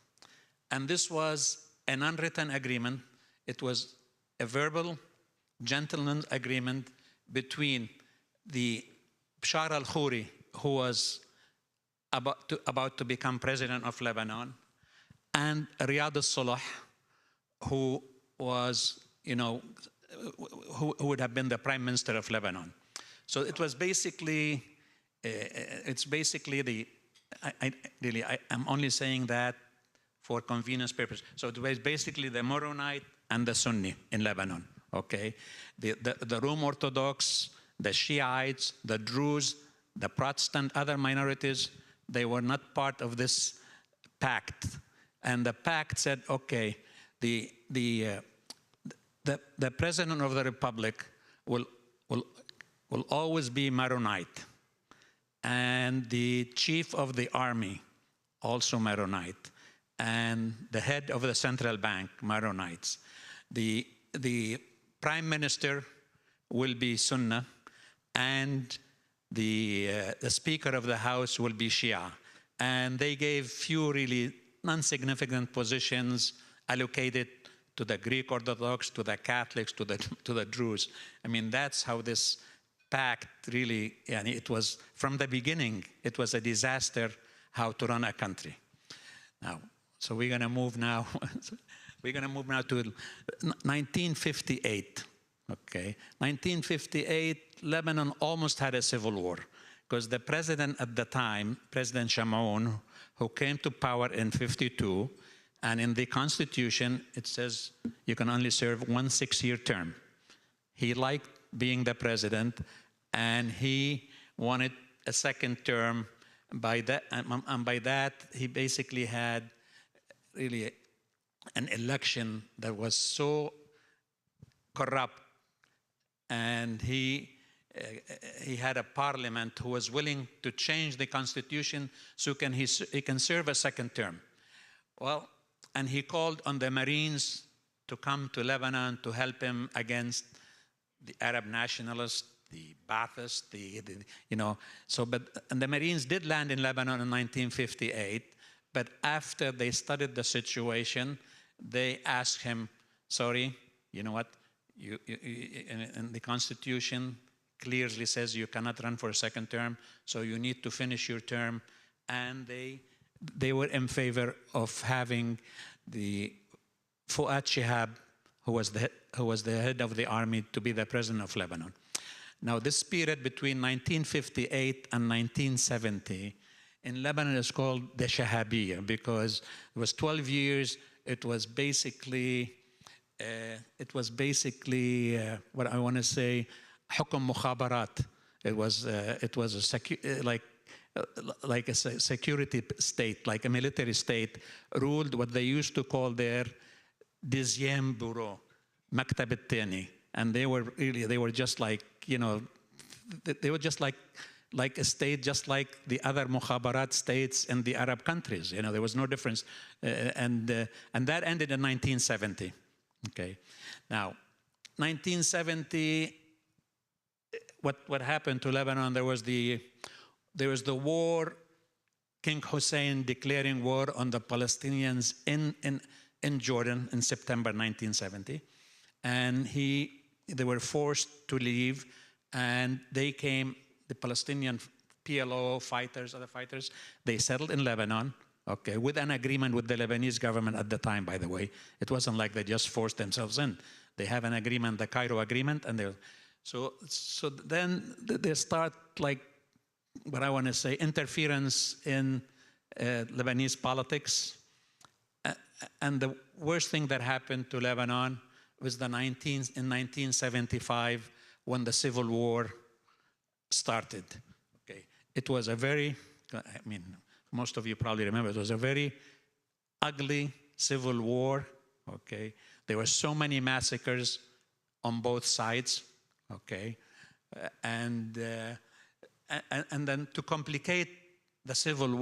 B: And this was an unwritten agreement. It was a verbal gentleman's agreement between the Bashar al-Khoury, who was about to become president of Lebanon, and Riyad al-Salah, who was, who would have been the prime minister of Lebanon. So it was basically, I'm only saying that for convenience purposes. So it was basically the Maronite and the Sunni in Lebanon, okay? The Rome Orthodox, the Shiites, the Druze, the Protestant, other minorities, they were not part of this pact. And the pact said, okay, the president of the republic will always be Maronite, and the chief of the army also Maronite, and the head of the central bank Maronites. The prime minister will be Sunnah, and the speaker of the house will be Shia. And they gave few really non-significant positions allocated to the Greek Orthodox, to the Catholics, to the Druze. I mean, that's how this pact really, and it was, from the beginning, it was a disaster how to run a country. Now, so we're going to move now, we're going to move now to 1958, okay? 1958, Lebanon almost had a civil war, because the president at the time, President Shamoun, who came to power in 52, and in the Constitution, it says you can only serve 1 6-year term. He liked being the president, and he wanted a second term. By that, and by that, he basically had really an election that was so corrupt, and he had a parliament who was willing to change the Constitution so he can serve a second term. Well, and he called on the Marines to come to Lebanon to help him against the Arab nationalists, the Baathists, and the Marines did land in Lebanon in 1958, but after they studied the situation, they asked him, sorry, you know what, and the Constitution clearly says you cannot run for a second term, so you need to finish your term, and they were in favor of having the Fuad Shihab, who was the head of the army, to be the president of Lebanon. Now, this period between 1958 and 1970 in Lebanon is called the Shahabiyya, because it was 12 years. It was basically what I want to say, hukum mukhabarat. It was like a security state, like a military state, ruled what they used to call their dixième bureau, maktab al-thani. And they were just like, they were just like a state, just like the other mukhabarat states in the Arab countries. There was no difference. And that ended in 1970. Okay. Now, 1970, what happened to Lebanon? There was the war, King Hussein declaring war on the Palestinians in Jordan in September 1970. And they were forced to leave, and they came, the Palestinian PLO fighters, other fighters, they settled in Lebanon, okay, with an agreement with the Lebanese government at the time, by the way. It wasn't like they just forced themselves in. They have an agreement, the Cairo Agreement, and so then they start, like, what I want to say, interference in Lebanese politics. And the worst thing that happened to Lebanon was in 1975, when the civil war started. Okay, it was a very, most of you probably remember, it was a very ugly civil war. Okay, there were so many massacres on both sides. Okay, and then to complicate the civil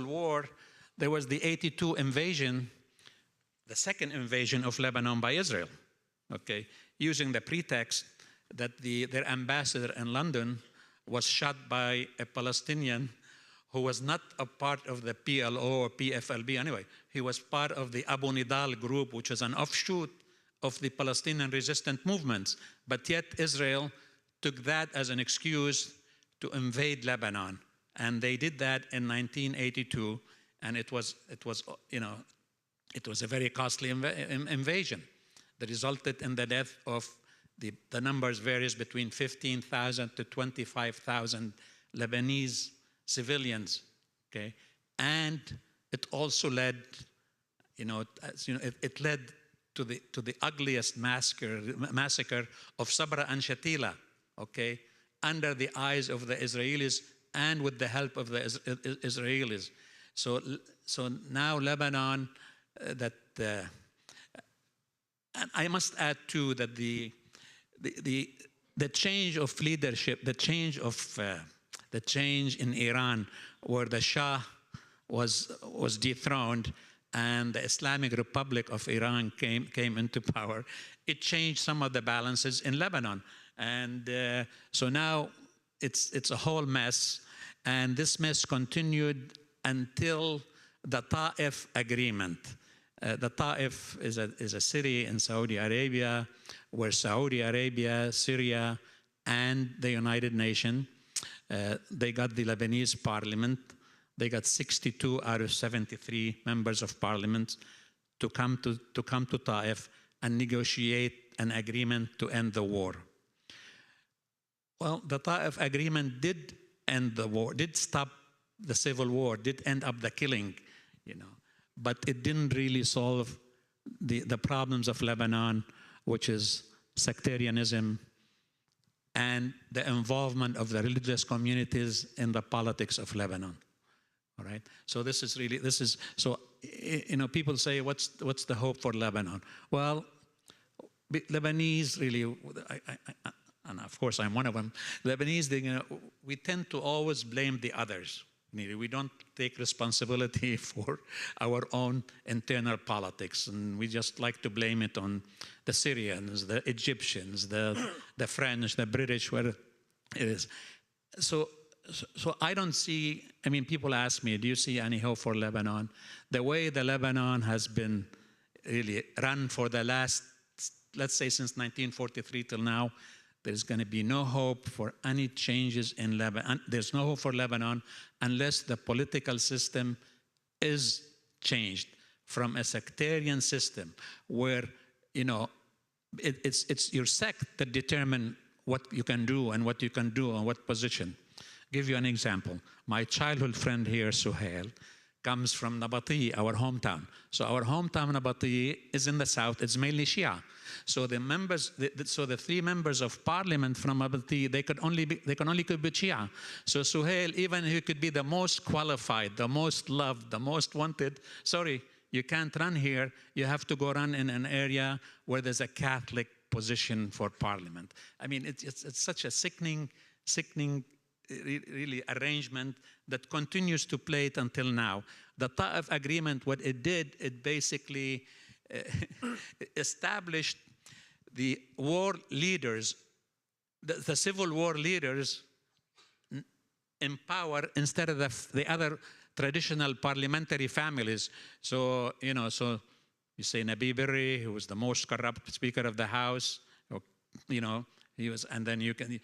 B: war, there was the '82 invasion, the second invasion of Lebanon by Israel. Okay, using the pretext that their ambassador in London was shot by a Palestinian who was not a part of the PLO or PFLB anyway. He was part of the Abu Nidal group, which is an offshoot of the Palestinian resistant movements. But yet Israel took that as an excuse to invade Lebanon. And they did that in 1982, and it was a very costly invasion that resulted in the death of, the numbers varies between 15,000 to 25,000 Lebanese civilians, okay? And it also led, it led to the ugliest massacre of Sabra and Shatila, okay? Under the eyes of the Israelis and with the help of the Israelis. So now Lebanon, and I must add too that the change of leadership, the change in Iran, where the Shah was dethroned and the Islamic Republic of Iran came into power, it changed some of the balances in Lebanon. And so now it's a whole mess, and this mess continued until the Ta'if agreement. The Ta'if is a city in Saudi Arabia where Saudi Arabia, Syria, and the United Nations, they got the Lebanese parliament. They got 62 out of 73 members of parliament to come to Ta'if and negotiate an agreement to end the war. Well, the Ta'if agreement did end the war, did stop the civil war, did end up the killing, but it didn't really solve the problems of Lebanon, which is sectarianism and the involvement of the religious communities in the politics of Lebanon. All right. So people say, what's the hope for Lebanon? Well, Lebanese really, and of course I'm one of them. Lebanese, we tend to always blame the others. We don't take responsibility for our own internal politics, and we just like to blame it on the Syrians, the Egyptians, the French, the British, where it is. So I don't see, people ask me, do you see any hope for Lebanon? The way the Lebanon has been really run for the last, let's say since 1943 till now, there's going to be no hope for any changes in Lebanon. There's no hope for Lebanon unless the political system is changed from a sectarian system where, it's your sect that determine what you can do and what you can do and what position. Give you an example. My childhood friend here, Suhail, comes from Nabati, our hometown. So our hometown, Nabati, is in the south. It's mainly Shia. So the three members of parliament from Nabati, they can only be Shia. So Suhail, even he could be the most qualified, the most loved, the most wanted, sorry, you can't run here. You have to go run in an area where there's a Catholic position for parliament. It's such a sickening really arrangement that continues to play it until now. The Ta'if agreement, what it did, it basically established the war leaders, the civil war leaders in power instead of the other traditional parliamentary families. So, you say Nabi Berri, who was the most corrupt Speaker of the House, he was, and then you can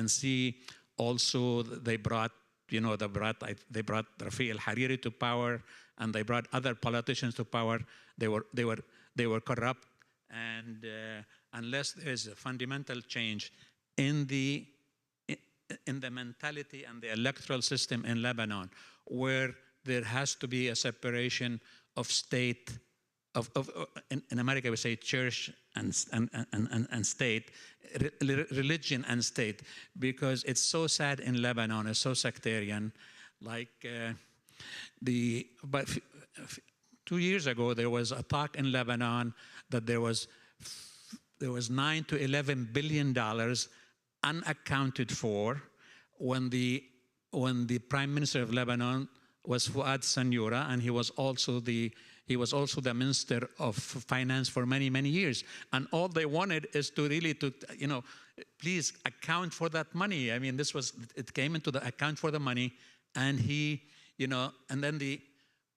B: see also they brought Rafi al-Hariri to power, and they brought other politicians to power. They were corrupt, and unless there is a fundamental change in the mentality and the electoral system in Lebanon, where there has to be a separation of state. In America, we say church and state, religion and state, because it's so sad in Lebanon, it's so sectarian. But 2 years ago, there was a talk in Lebanon that there was $9 to $11 billion unaccounted for when the Prime Minister of Lebanon was Fuad Sanyura, and he was also the Minister of Finance for many, many years. And all they wanted is to please account for that money. It came into the account for the money, and and then the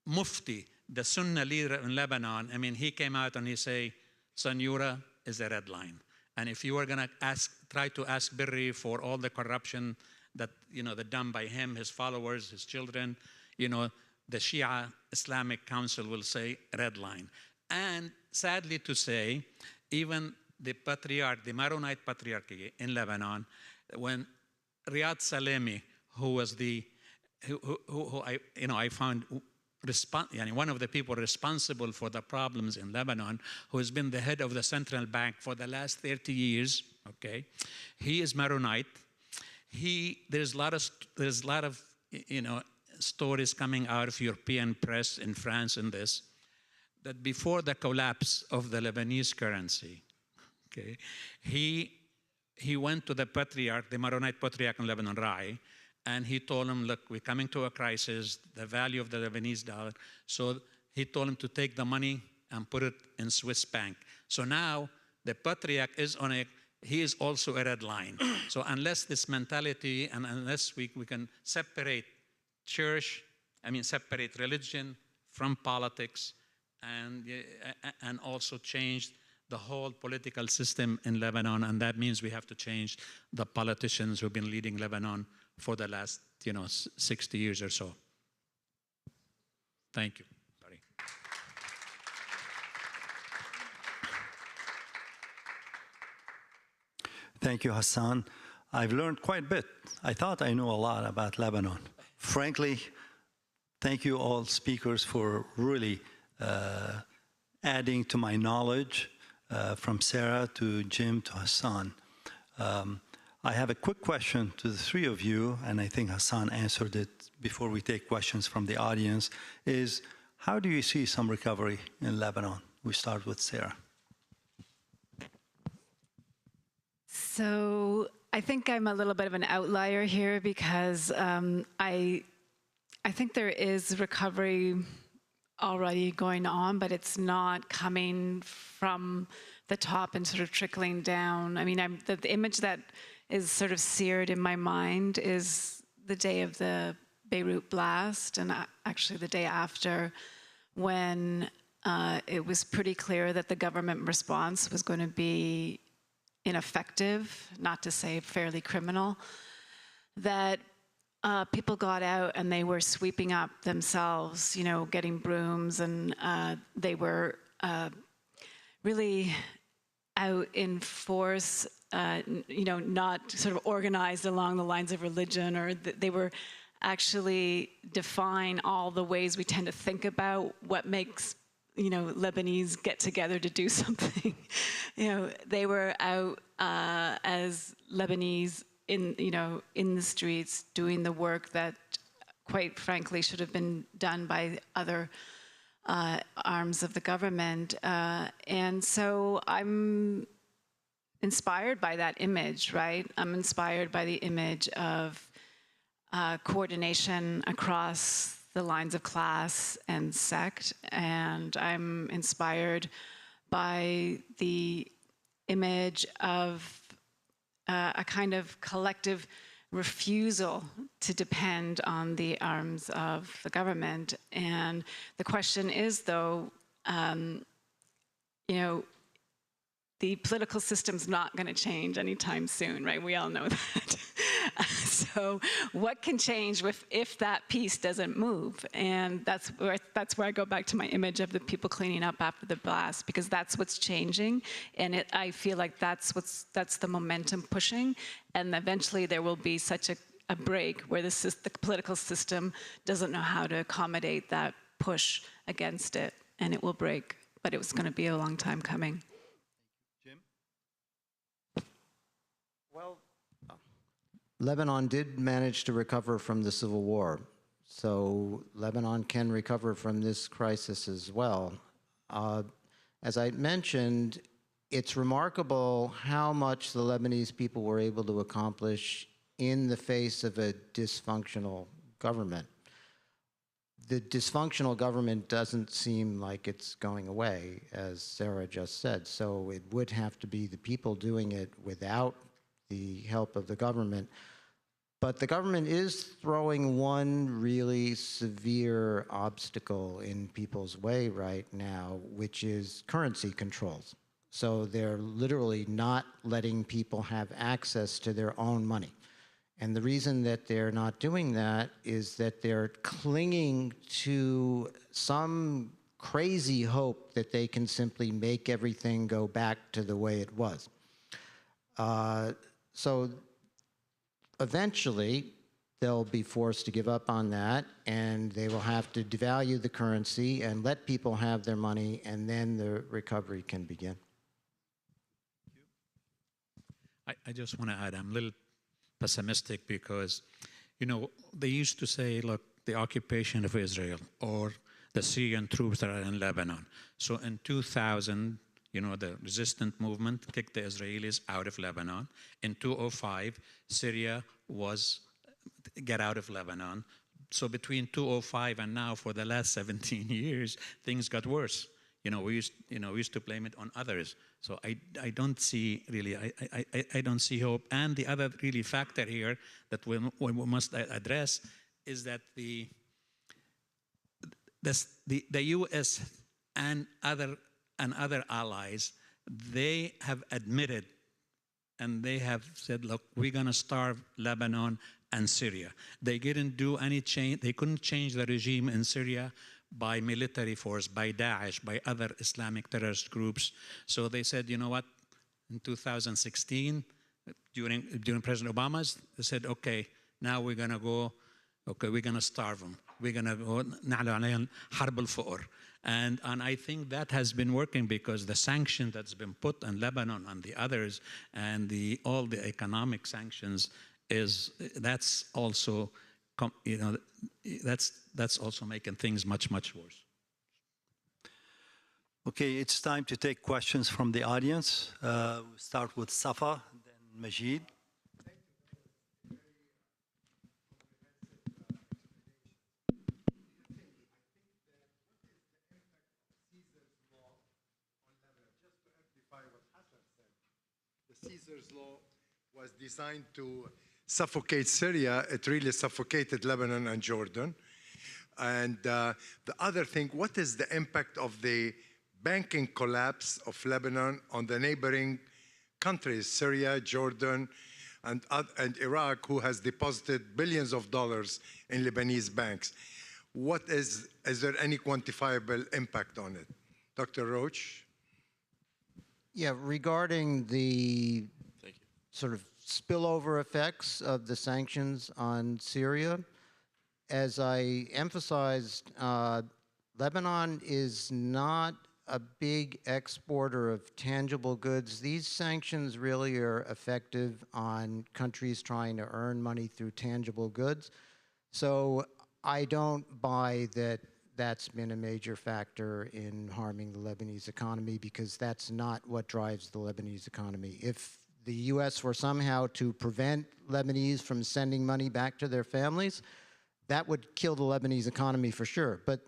B: Mufti, the Sunnah leader in Lebanon, he came out and he say, Sanyura is a red line. And if you were going to try to ask Berri for all the corruption that, that done by him, his followers, his children, the Shia Islamic Council will say red line. And sadly to say, even the patriarch, the Maronite patriarchy in Lebanon, when Riyad Salemi, who was who I found one of the people responsible for the problems in Lebanon, who has been the head of the central bank for the last 30 years, okay? He is Maronite. There's a lot of stories coming out of European press in France and this, that before the collapse of the Lebanese currency, okay, he went to the patriarch, the Maronite patriarch in Lebanon, Rai, and he told him, look, we're coming to a crisis, the value of the Lebanese dollar. So he told him to take the money and put it in Swiss bank. So now the patriarch he is also a red line. So unless this mentality, and unless we can separate separate religion from politics and also changed the whole political system in Lebanon, and that means we have to change the politicians who've been leading Lebanon for the last 60 years or so. Thank you. Sorry.
C: Thank you, Hassan. I've learned quite a bit. I thought I knew a lot about Lebanon. Frankly, thank you all speakers for really adding to my knowledge, from Sarah to Jim to Hassan. I have a quick question to the three of you, and I think Hassan answered it before we take questions from the audience, is how do you see some recovery in Lebanon? We start with Sarah.
E: So I think I'm a little bit of an outlier here because I think there is recovery already going on, but it's not coming from the top and sort of trickling down. I mean, the image that is sort of seared in my mind is the day of the Beirut blast, and actually the day after, when it was pretty clear that the government response was going to be ineffective, not to say fairly criminal, that people got out and they were sweeping up themselves, getting brooms, and they were really out in force, not sort of organized along the lines of religion, or they were actually defying all the ways we tend to think about what makes Lebanese get together to do something. They were out as Lebanese in the streets doing the work that, quite frankly, should have been done by other arms of the government. And so I'm inspired by that image, right? I'm inspired by the image of coordination across the lines of class and sect, and I'm inspired by the image of a kind of collective refusal to depend on the arms of the government. And the question is, though, the political system's not going to change anytime soon, right? We all know that. So what can change if that piece doesn't move? And that's where I go back to my image of the people cleaning up after the blast, because that's what's changing, and I feel like that's the momentum pushing, and eventually there will be such a break where the political system doesn't know how to accommodate that push against it, and it will break, but it was going to be a long time coming.
C: Jim?
F: Well, Lebanon did manage to recover from the civil war, so Lebanon can recover from this crisis as well. As I mentioned, it's remarkable how much the Lebanese people were able to accomplish in the face of a dysfunctional government. The dysfunctional government doesn't seem like it's going away, as Sarah just said, so it would have to be the people doing it without the help of the government. But the government is throwing one really severe obstacle in people's way right now, which is currency controls. So they're literally not letting people have access to their own money. And the reason that they're not doing that is that they're clinging to some crazy hope that they can simply make everything go back to the way it was. So eventually, they'll be forced to give up on that, and they will have to devalue the currency and let people have their money, and then the recovery can begin.
B: I just want to add, I'm a little pessimistic because, they used to say, look, the occupation of Israel or the Syrian troops that are in Lebanon. So in 2000, the resistant movement kicked the Israelis out of Lebanon. In 2005, Syria was get out of Lebanon. So between 2005 and now, for the last 17 years, things got worse. We used to blame it on others. So I don't see really, I don't see hope. And the other really factor here that we must address is that the the U.S. and other allies, they have admitted and they have said, look, we're going to starve Lebanon and Syria. They didn't do any change. They couldn't change the regime in Syria by military force, by Daesh, by other Islamic terrorist groups. So they said, you know what? In 2016, during President Obama's, they said, okay, now we're going to go, okay, we're going to starve them. We're going to go, نعلن عليهم حرب الفقر. And I think that has been working because the sanction that's been put on Lebanon and the others and all the economic sanctions that's also, that's also making things much, much worse.
C: Okay, it's time to take questions from the audience. We'll start with Safa, then Majid.
G: Caesar's law was designed to suffocate Syria. It really suffocated Lebanon and Jordan. And the other thing, what is the impact of the banking collapse of Lebanon on the neighboring countries, Syria, Jordan, and Iraq, who has deposited billions of dollars in Lebanese banks? Is there any quantifiable impact on it? Dr. Roach?
F: Yeah, regarding the sort of spillover effects of the sanctions on Syria, as I emphasized, Lebanon is not a big exporter of tangible goods. These sanctions really are effective on countries trying to earn money through tangible goods. So I don't buy that that's been a major factor in harming the Lebanese economy, because that's not what drives the Lebanese economy. If the U.S. were somehow to prevent Lebanese from sending money back to their families, that would kill the Lebanese economy for sure. But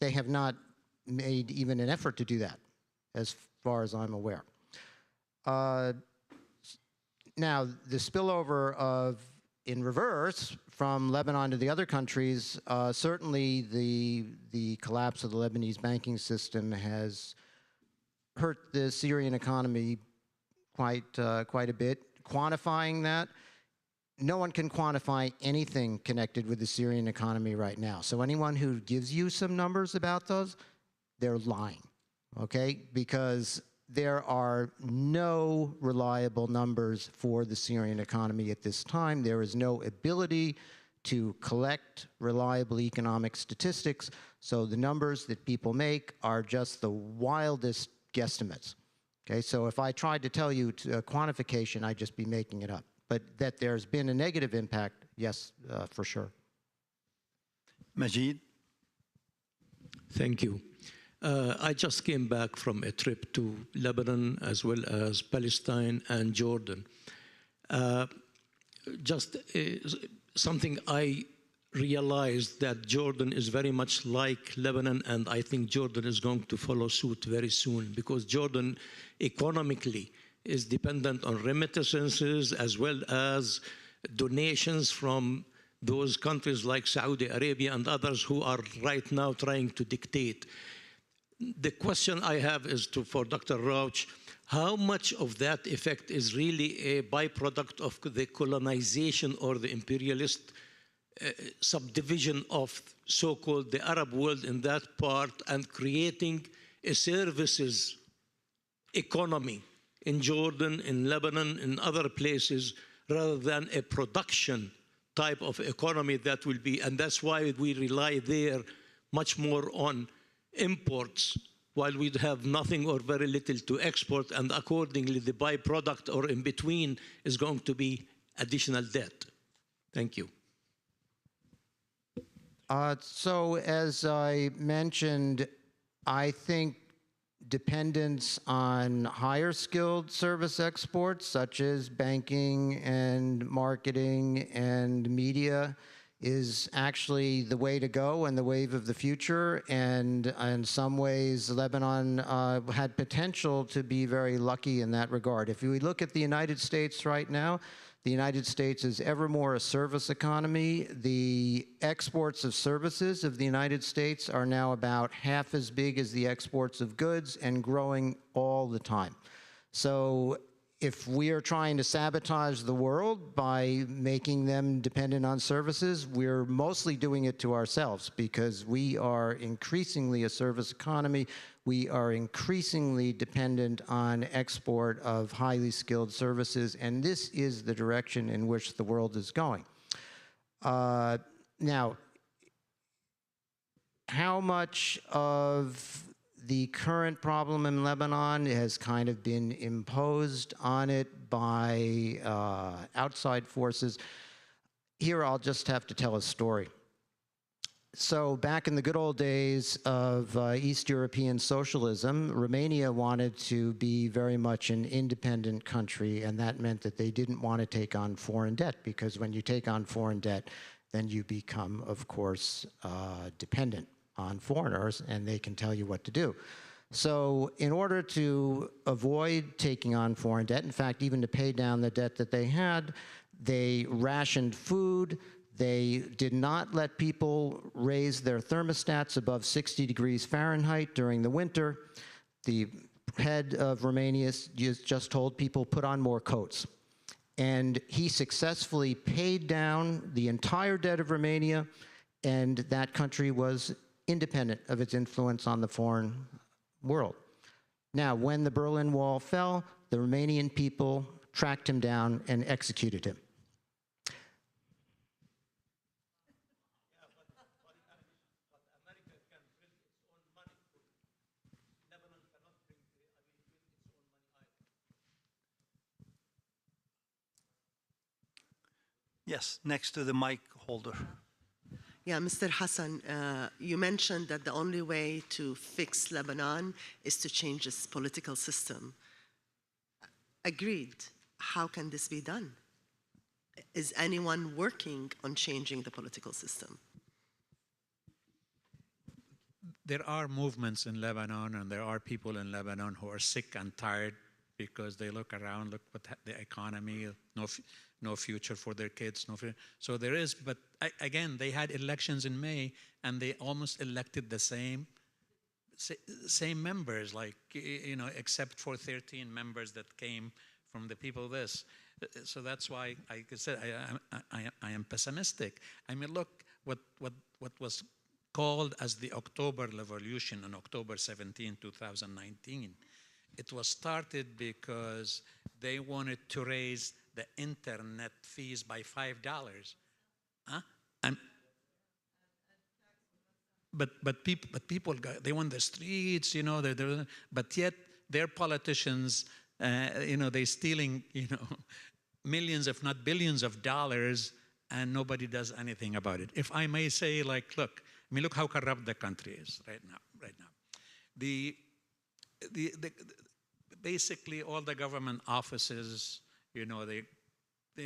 F: they have not made even an effort to do that, as far as I'm aware. Now, the spillover in reverse from Lebanon to the other countries, certainly the collapse of the Lebanese banking system has hurt the Syrian economy quite a bit. Quantifying that, no one can quantify anything connected with the Syrian economy right now. So anyone who gives you some numbers about those, they're lying, okay? Because there are no reliable numbers for the Syrian economy at this time. There is no ability to collect reliable economic statistics, so the numbers that people make are just the wildest guesstimates. Okay, so if I tried to tell you a quantification, I'd just be making it up. But that there's been a negative impact, yes, for sure.
C: Majid.
H: Thank you. I just came back from a trip to Lebanon as well as Palestine and Jordan. Something I realized that Jordan is very much like Lebanon, and I think Jordan is going to follow suit very soon, because Jordan economically is dependent on remittances as well as donations from those countries like Saudi Arabia and others who are right now trying to dictate. The question I have is for Dr. Rauch, how much of that effect is really a byproduct of the colonization or the imperialist subdivision of so-called the Arab world in that part, and creating a services economy in Jordan, in Lebanon, in other places, rather than a production type of economy that will be, and that's why we rely there much more on imports, while we'd have nothing or very little to export, and accordingly the byproduct or in between is going to be additional debt. Thank you.
F: So as I mentioned, I think dependence on higher skilled service exports, such as banking and marketing and media, is actually the way to go and the wave of the future. And in some ways, Lebanon had potential to be very lucky in that regard. If we look at the United States right now, The United States is ever more a service economy. The exports of services of the United States are now about half as big as the exports of goods and growing all the time. So if we are trying to sabotage the world by making them dependent on services, we're mostly doing it to ourselves, because we are increasingly a service economy. We are increasingly dependent on export of highly skilled services, and this is the direction in which the world is going. Now, how much of the current problem in Lebanon has kind of been imposed on it by outside forces? Here I'll just have to tell a story. So back in the good old days of East European socialism, Romania wanted to be very much an independent country, and that meant that they didn't want to take on foreign debt, because when you take on foreign debt, then you become, of course, dependent on foreigners, and they can tell you what to do. So in order to avoid taking on foreign debt, in fact, even to pay down the debt that they had, they rationed food. They did not let people raise their thermostats above 60 degrees Fahrenheit during the winter. The head of Romania just told people, put on more coats. And he successfully paid down the entire debt of Romania, and that country was independent of its influence on the foreign world. Now, when the Berlin Wall fell, the Romanian people tracked him down and executed him.
C: Yes, next to the mic holder.
I: Yeah, Mr. Hassan, you mentioned that the only way to fix Lebanon is to change its political system. Agreed. How can this be done? Is anyone working on changing the political system?
B: There are movements in Lebanon, and there are people in Lebanon who are sick and tired because they look around, look at the economy, no future for their kids, no future. So there is, but again, they had elections in May, and they almost elected the same members, like, you know, except for 13 members that came from the people of this. So that's why I said I am pessimistic. I mean, look what was called as the October Revolution on October 17, 2019. It was started because they wanted to raise the internet fees by $5. Huh? But people they won the streets, you know. But yet their politicians, you know, they're stealing, you know, millions, if not billions, of dollars, and nobody does anything about it. If I may say, like, look, I mean, look how corrupt the country is right now. Basically, all the government offices, you know, they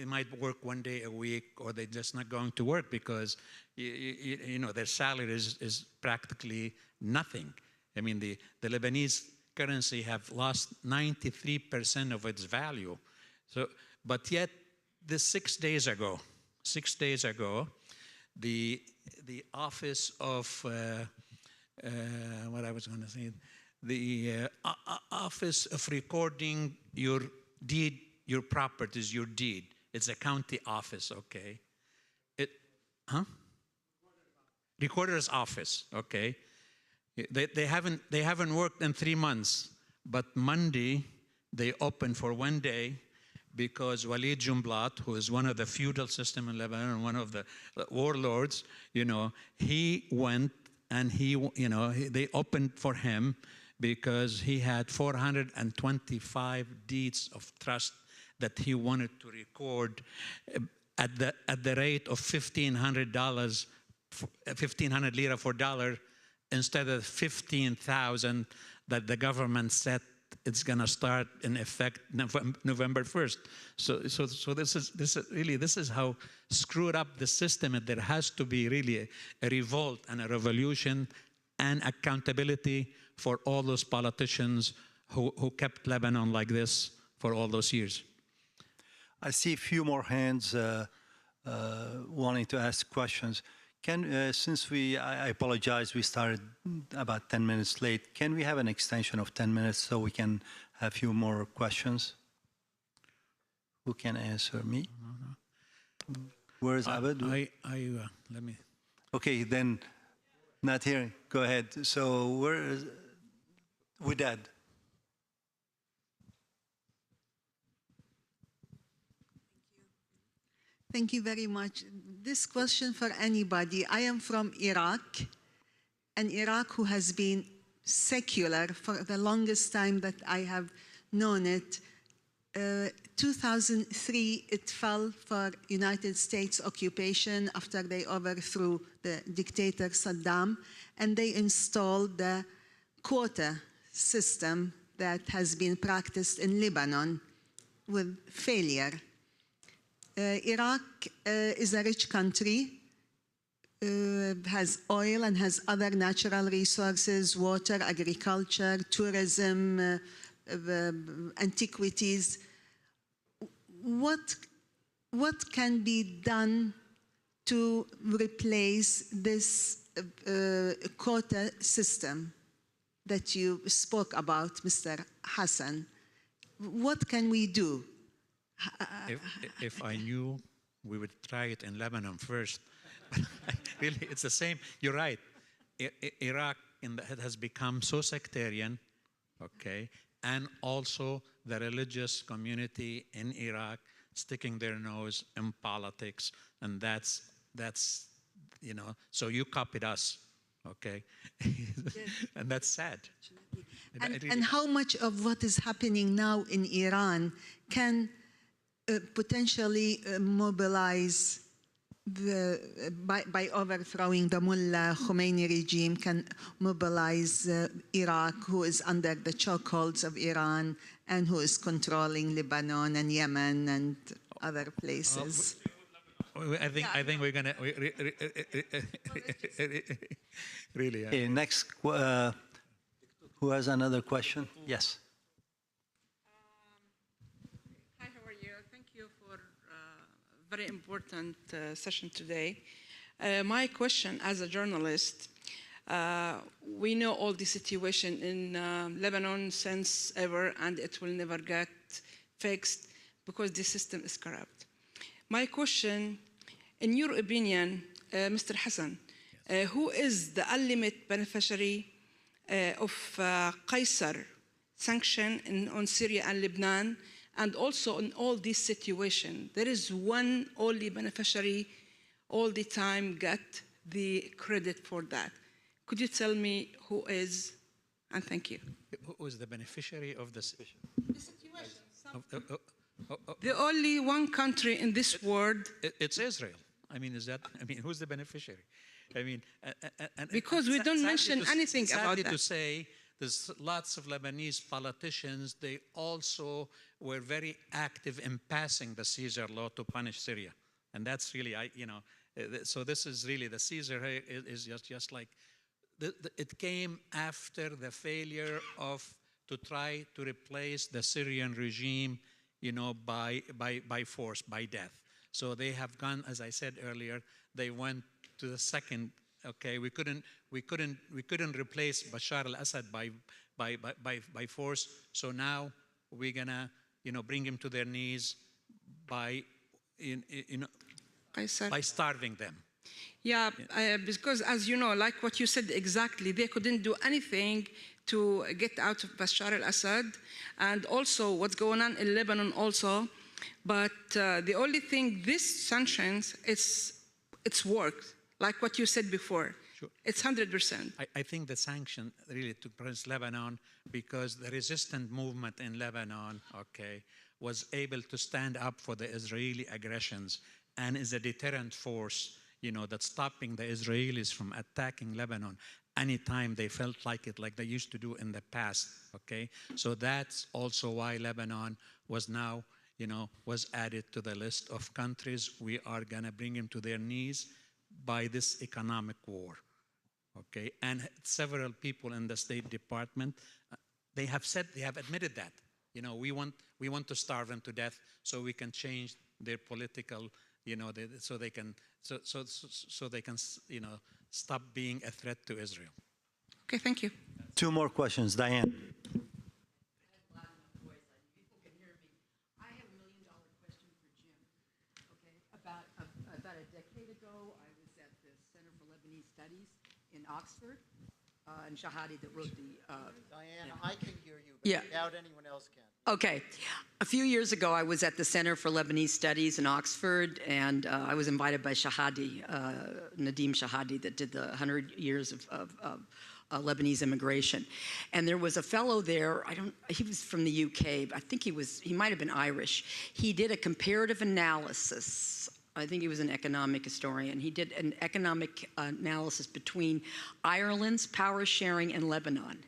B: might work one day a week, or they're just not going to work because, you know, their salary is practically nothing. I mean, the Lebanese currency have lost 93% of its value. So, but yet, 6 days ago, the Office of, what I was going to say, the Office of Recording your deed, your properties, your deed. It's a county office, okay? Recorder's office, okay? They haven't worked in 3 months, but Monday they opened for 1 day because Walid Jumblat, who is one of the feudal system in Lebanon, one of the warlords, you know, he went and they opened for him because he had 425 deeds of trust that he wanted to record at the rate of $1,500, 1,500 lira for dollar, instead of 15,000 that the government said it's going to start in effect November 1st. So this is how screwed up the system, and there has to be really a revolt and a revolution and accountability for all those politicians who kept Lebanon like this for all those years.
C: I see a few more hands wanting to ask questions. Since I apologize, we started about 10 minutes late. Can we have an extension of 10 minutes so we can have a few more questions? Who can answer me? Where is Abed?
B: Let me.
C: Okay, then, not here. Go ahead. So where is Odeh?
J: Thank you very much. This question for anybody. I am from Iraq, and Iraq who has been secular for the longest time that I have known it. 2003, it fell for United States occupation after they overthrew the dictator Saddam, and they installed the quota system that has been practiced in Lebanon with failure. Iraq is a rich country, has oil and has other natural resources, water, agriculture, tourism, antiquities. What can be done to replace this quota system that you spoke about, Mr. Hassan? What can we do?
B: If I knew, we would try it in Lebanon first. Really, it's the same. You're right. Iraq has become so sectarian, okay, and also the religious community in Iraq sticking their nose in politics, and that's you know. So you copied us, okay, and that's sad.
J: And how much of what is happening now in Iran can potentially mobilize by overthrowing the Mullah Khomeini regime, can mobilize Iraq, who is under the chokeholds of Iran and who is controlling Lebanon and Yemen and other places?
B: I think we're gonna really.
C: Okay, next, who has another question? Yes.
K: Very important session today. My question as a journalist, we know all the situation in Lebanon since ever, and it will never get fixed because the system is corrupt. My question, in your opinion, Mr. Hassan, who is the ultimate beneficiary of Qaisar sanction on Syria and Lebanon? And also in all this situation, there is one only beneficiary all the time get the credit for that. Could you tell me who is? And thank you.
B: Who is the beneficiary of the situation?
K: The only one country in this world.
B: It's Israel. I mean, who's the beneficiary? I mean,
K: because we don't mention anything about that.
B: Sadly to say, there's lots of Lebanese politicians, they also were very active in passing the Caesar law to punish Syria. And that's really, so this is really, the Caesar is just like, it came after the failure to try to replace the Syrian regime, by force, by death. So they have gone, as I said earlier, they went to the second. Okay, we couldn't replace Bashar al-Assad by force. So now we're gonna, bring him to their knees by starving them.
K: Yeah, because as you know, like what you said exactly, they couldn't do anything to get out of Bashar al-Assad, and also what's going on in Lebanon also. But the only thing, this sanctions, it's worked. Like what you said before, sure. It's 100%.
B: I think the sanction really took place in Lebanon because the resistant movement in Lebanon, okay, was able to stand up for the Israeli aggressions and is a deterrent force, that's stopping the Israelis from attacking Lebanon anytime they felt like it, like they used to do in the past, okay? So that's also why Lebanon was now, was added to the list of countries we are gonna bring them to their knees by this economic war, okay? And several people in the State Department, they have admitted that, You know, we want to starve them to death so we can change their political, you know, so they can, you know, stop being a threat to Israel.
K: Okay, thank you.
C: 2 more questions. Diane.
D: About a decade ago, I was at the Center for Lebanese Studies in Oxford, and Shahadi that wrote the...
A: Diane, I can hear you, but
D: Yeah.
A: without anyone else can.
D: Okay. A few years ago, I was at the Center for Lebanese Studies in Oxford, and I was invited by Shahadi, Nadim Shahadi, that did the 100 years of Lebanese immigration. And there was a fellow there, he was from the UK, but I think he might have been Irish. He did a comparative analysis. I think he was an economic historian. He did an economic analysis between Ireland's power sharing and Lebanon.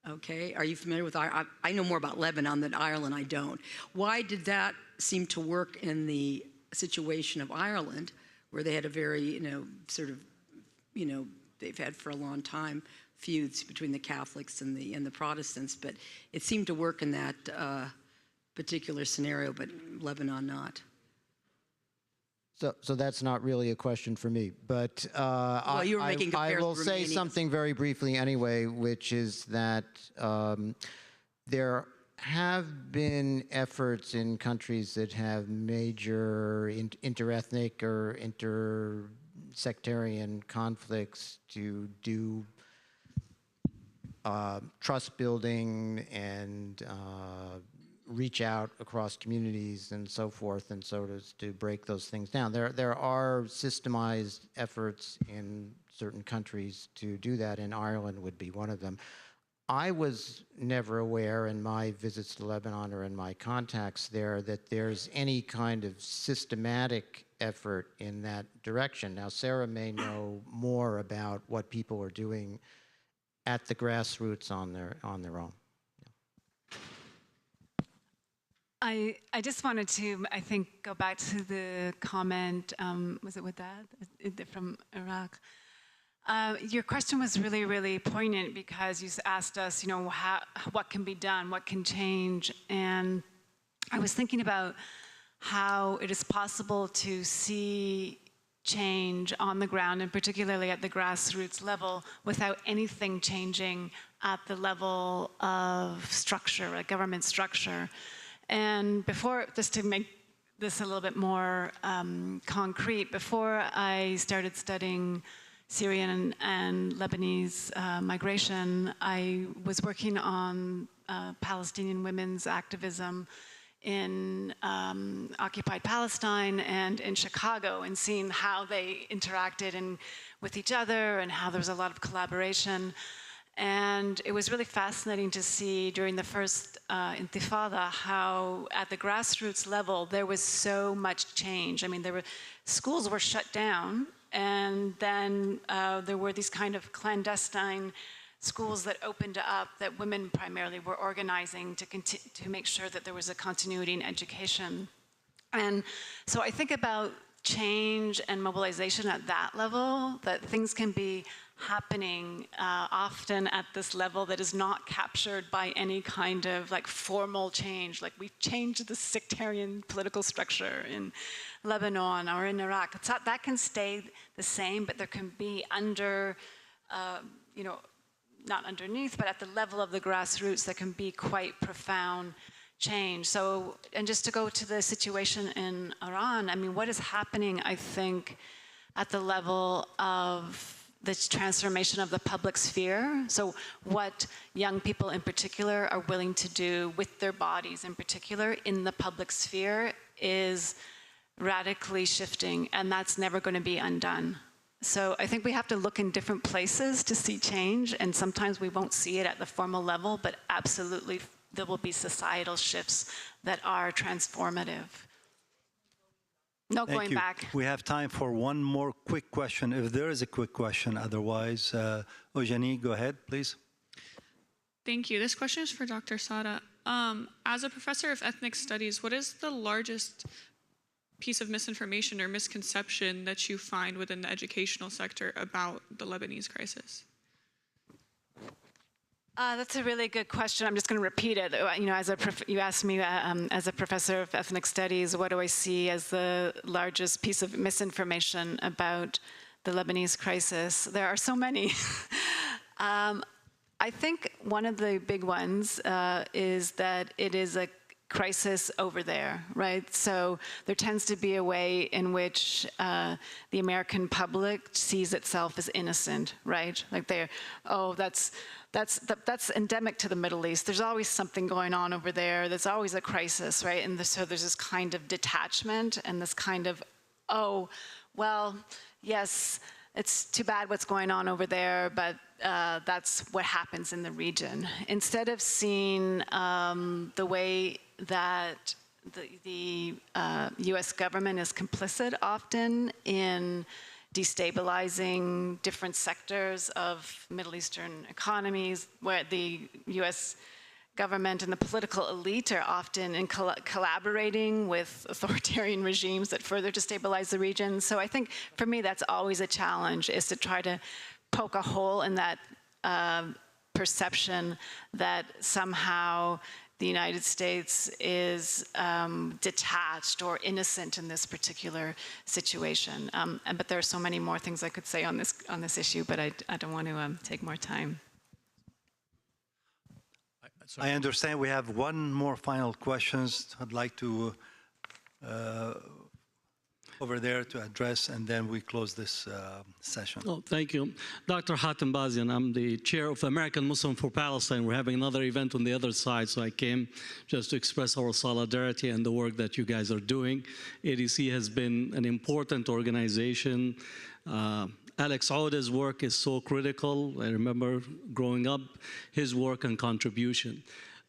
D: Okay, are you familiar with Ireland? I know more about Lebanon than Ireland, I don't. Why did that seem to work in the situation of Ireland, where they had a very, you know, sort of, you know, they've had for a long time feuds between the Catholics and the Protestants, but it seemed to work in that particular scenario, but Lebanon not.
F: So that's not really a question for me, but
D: Well, you were making
F: I will
D: comparisons
F: say
D: with Romanians.
F: something very briefly anyway, which is that there have been efforts in countries that have major interethnic or intersectarian conflicts to do trust building and reach out across communities and so forth, and so to break those things down. There are systemized efforts in certain countries to do that, and Ireland would be one of them. I was never aware in my visits to Lebanon or in my contacts there that there's any kind of systematic effort in that direction. Now, Sarah may know more about what people are doing at the grassroots on their own.
E: I just wanted to, I think, go back to the comment, was it with that, from Iraq? Your question was really, really poignant because you asked us, you know, what can be done, what can change, and I was thinking about how it is possible to see change on the ground, and particularly at the grassroots level, without anything changing at the level of structure, like government structure. And before, just to make this a little bit more concrete, before I started studying Syrian and Lebanese migration, I was working on Palestinian women's activism in occupied Palestine and in Chicago, and seeing how they interacted with each other and how there was a lot of collaboration. And it was really fascinating to see during the first Intifada how at the grassroots level there was so much change. I mean, schools were shut down, and then there were these kind of clandestine schools that opened up that women primarily were organizing to make sure that there was a continuity in education. And so I think about change and mobilization at that level, that things can be happening often at this level that is not captured by any kind of like formal change. Like we've changed the sectarian political structure in Lebanon or in Iraq. That can stay the same, but there can be under, you know, not underneath, but at the level of the grassroots, there can be quite profound change. So, and just to go to the situation in Iran, I mean, what is happening, I think, at the level of the transformation of the public sphere. So what young people in particular are willing to do with their bodies in particular in the public sphere is radically shifting, and that's never going to be undone. So I think we have to look in different places to see change, and sometimes we won't see it at the formal level, but absolutely there will be societal shifts that are transformative. No going back.
C: We have time for one more quick question, if there is a quick question. Otherwise, Eugenie, go ahead, please.
L: Thank you. This question is for Dr. Sada. As a professor of ethnic studies, what is the largest piece of misinformation or misconception that you find within the educational sector about the Lebanese crisis?
E: That's a really good question. I'm just going to repeat it. You know, you asked me as a professor of ethnic studies, what do I see as the largest piece of misinformation about the Lebanese crisis? There are so many. I think one of the big ones is that it is a crisis over there, right? So there tends to be a way in which the American public sees itself as innocent, right? Like that's endemic to the Middle East. There's always something going on over there. There's always a crisis, right? And so there's this kind of detachment and this kind of, oh, well, yes, it's too bad what's going on over there, but that's what happens in the region. Instead of seeing the way that the US government is complicit often in destabilizing different sectors of Middle Eastern economies, where the US government and the political elite are often in collaborating with authoritarian regimes that further destabilize the region. So I think for me that's always a challenge, is to try to poke a hole in that perception that somehow the United States is detached or innocent in this particular situation. But there are so many more things I could say on this issue, but I don't want to take more time.
C: I understand we have one more final questions I'd like to over there to address, and then we close this session.
M: Oh, thank you. Dr. Hatem Bazian, I'm the chair of American Muslim for Palestine. We're having another event on the other side, so I came just to express our solidarity and the work that you guys are doing. ADC has been an important organization. Alex Odeh's work is so critical. I remember growing up, his work and contribution.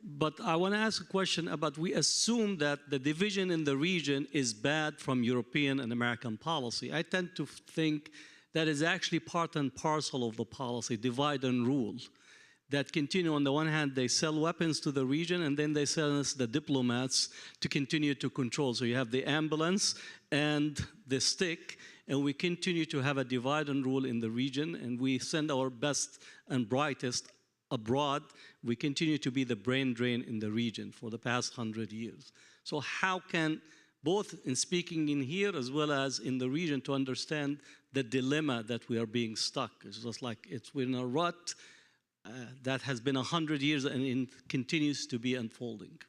M: But I want to ask a question about, we assume that the division in the region is bad from European and American policy. I tend to think that is actually part and parcel of the policy, divide and rule, that continue. On the one hand, they sell weapons to the region, and then they sell us the diplomats to continue to control. So you have the ambulance and the stick, and we continue to have a divide and rule in the region, and we send our best and brightest abroad. We continue to be the brain drain in the region for the past 100 years. So how can, both in speaking in here as well as in the region, to understand the dilemma that we are being stuck? It's just like we're in a rut that has been 100 years and it continues to be unfolding.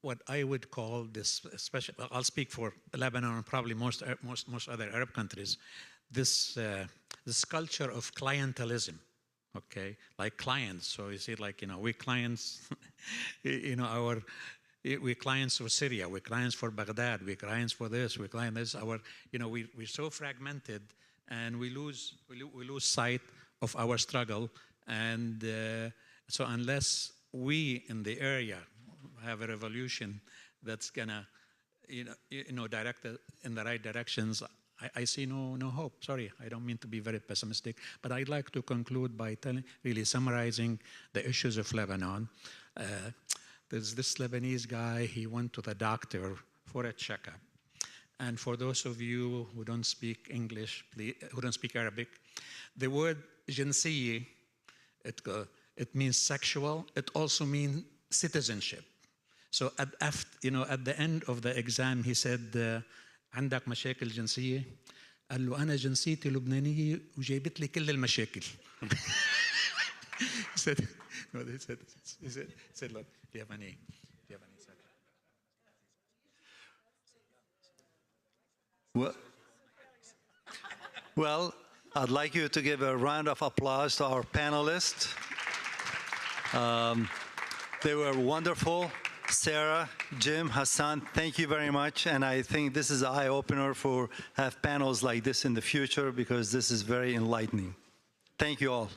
B: What I would call this, especially, I'll speak for Lebanon and probably most other Arab countries, this culture of clientelism, okay, like clients. So you see, like, we clients, we clients for Syria, we clients for Baghdad, we clients for this, we clients this. We're so fragmented, and we lose sight of our struggle, and so unless we in the area have a revolution that's gonna, direct it in the right directions, I see no hope. Sorry, I don't mean to be very pessimistic, but I'd like to conclude by really summarizing the issues of Lebanon. There's this Lebanese guy, he went to the doctor for a checkup. And for those of you who don't speak English, who don't speak Arabic, the word jinsiyya, it means sexual, it also means citizenship. So at the end of the exam, he said, عندك مشاكل جنسية؟ قال له أنا جنسيتي لبنانية وجايبت لي كل المشاكل. He said, look, do you have any
C: Well, I'd like you to give a round of applause to our panelists. They were wonderful. Sarah, Jim, Hassan, thank you very much. And I think this is an eye-opener for have panels like this in the future, because this is very enlightening. Thank you all.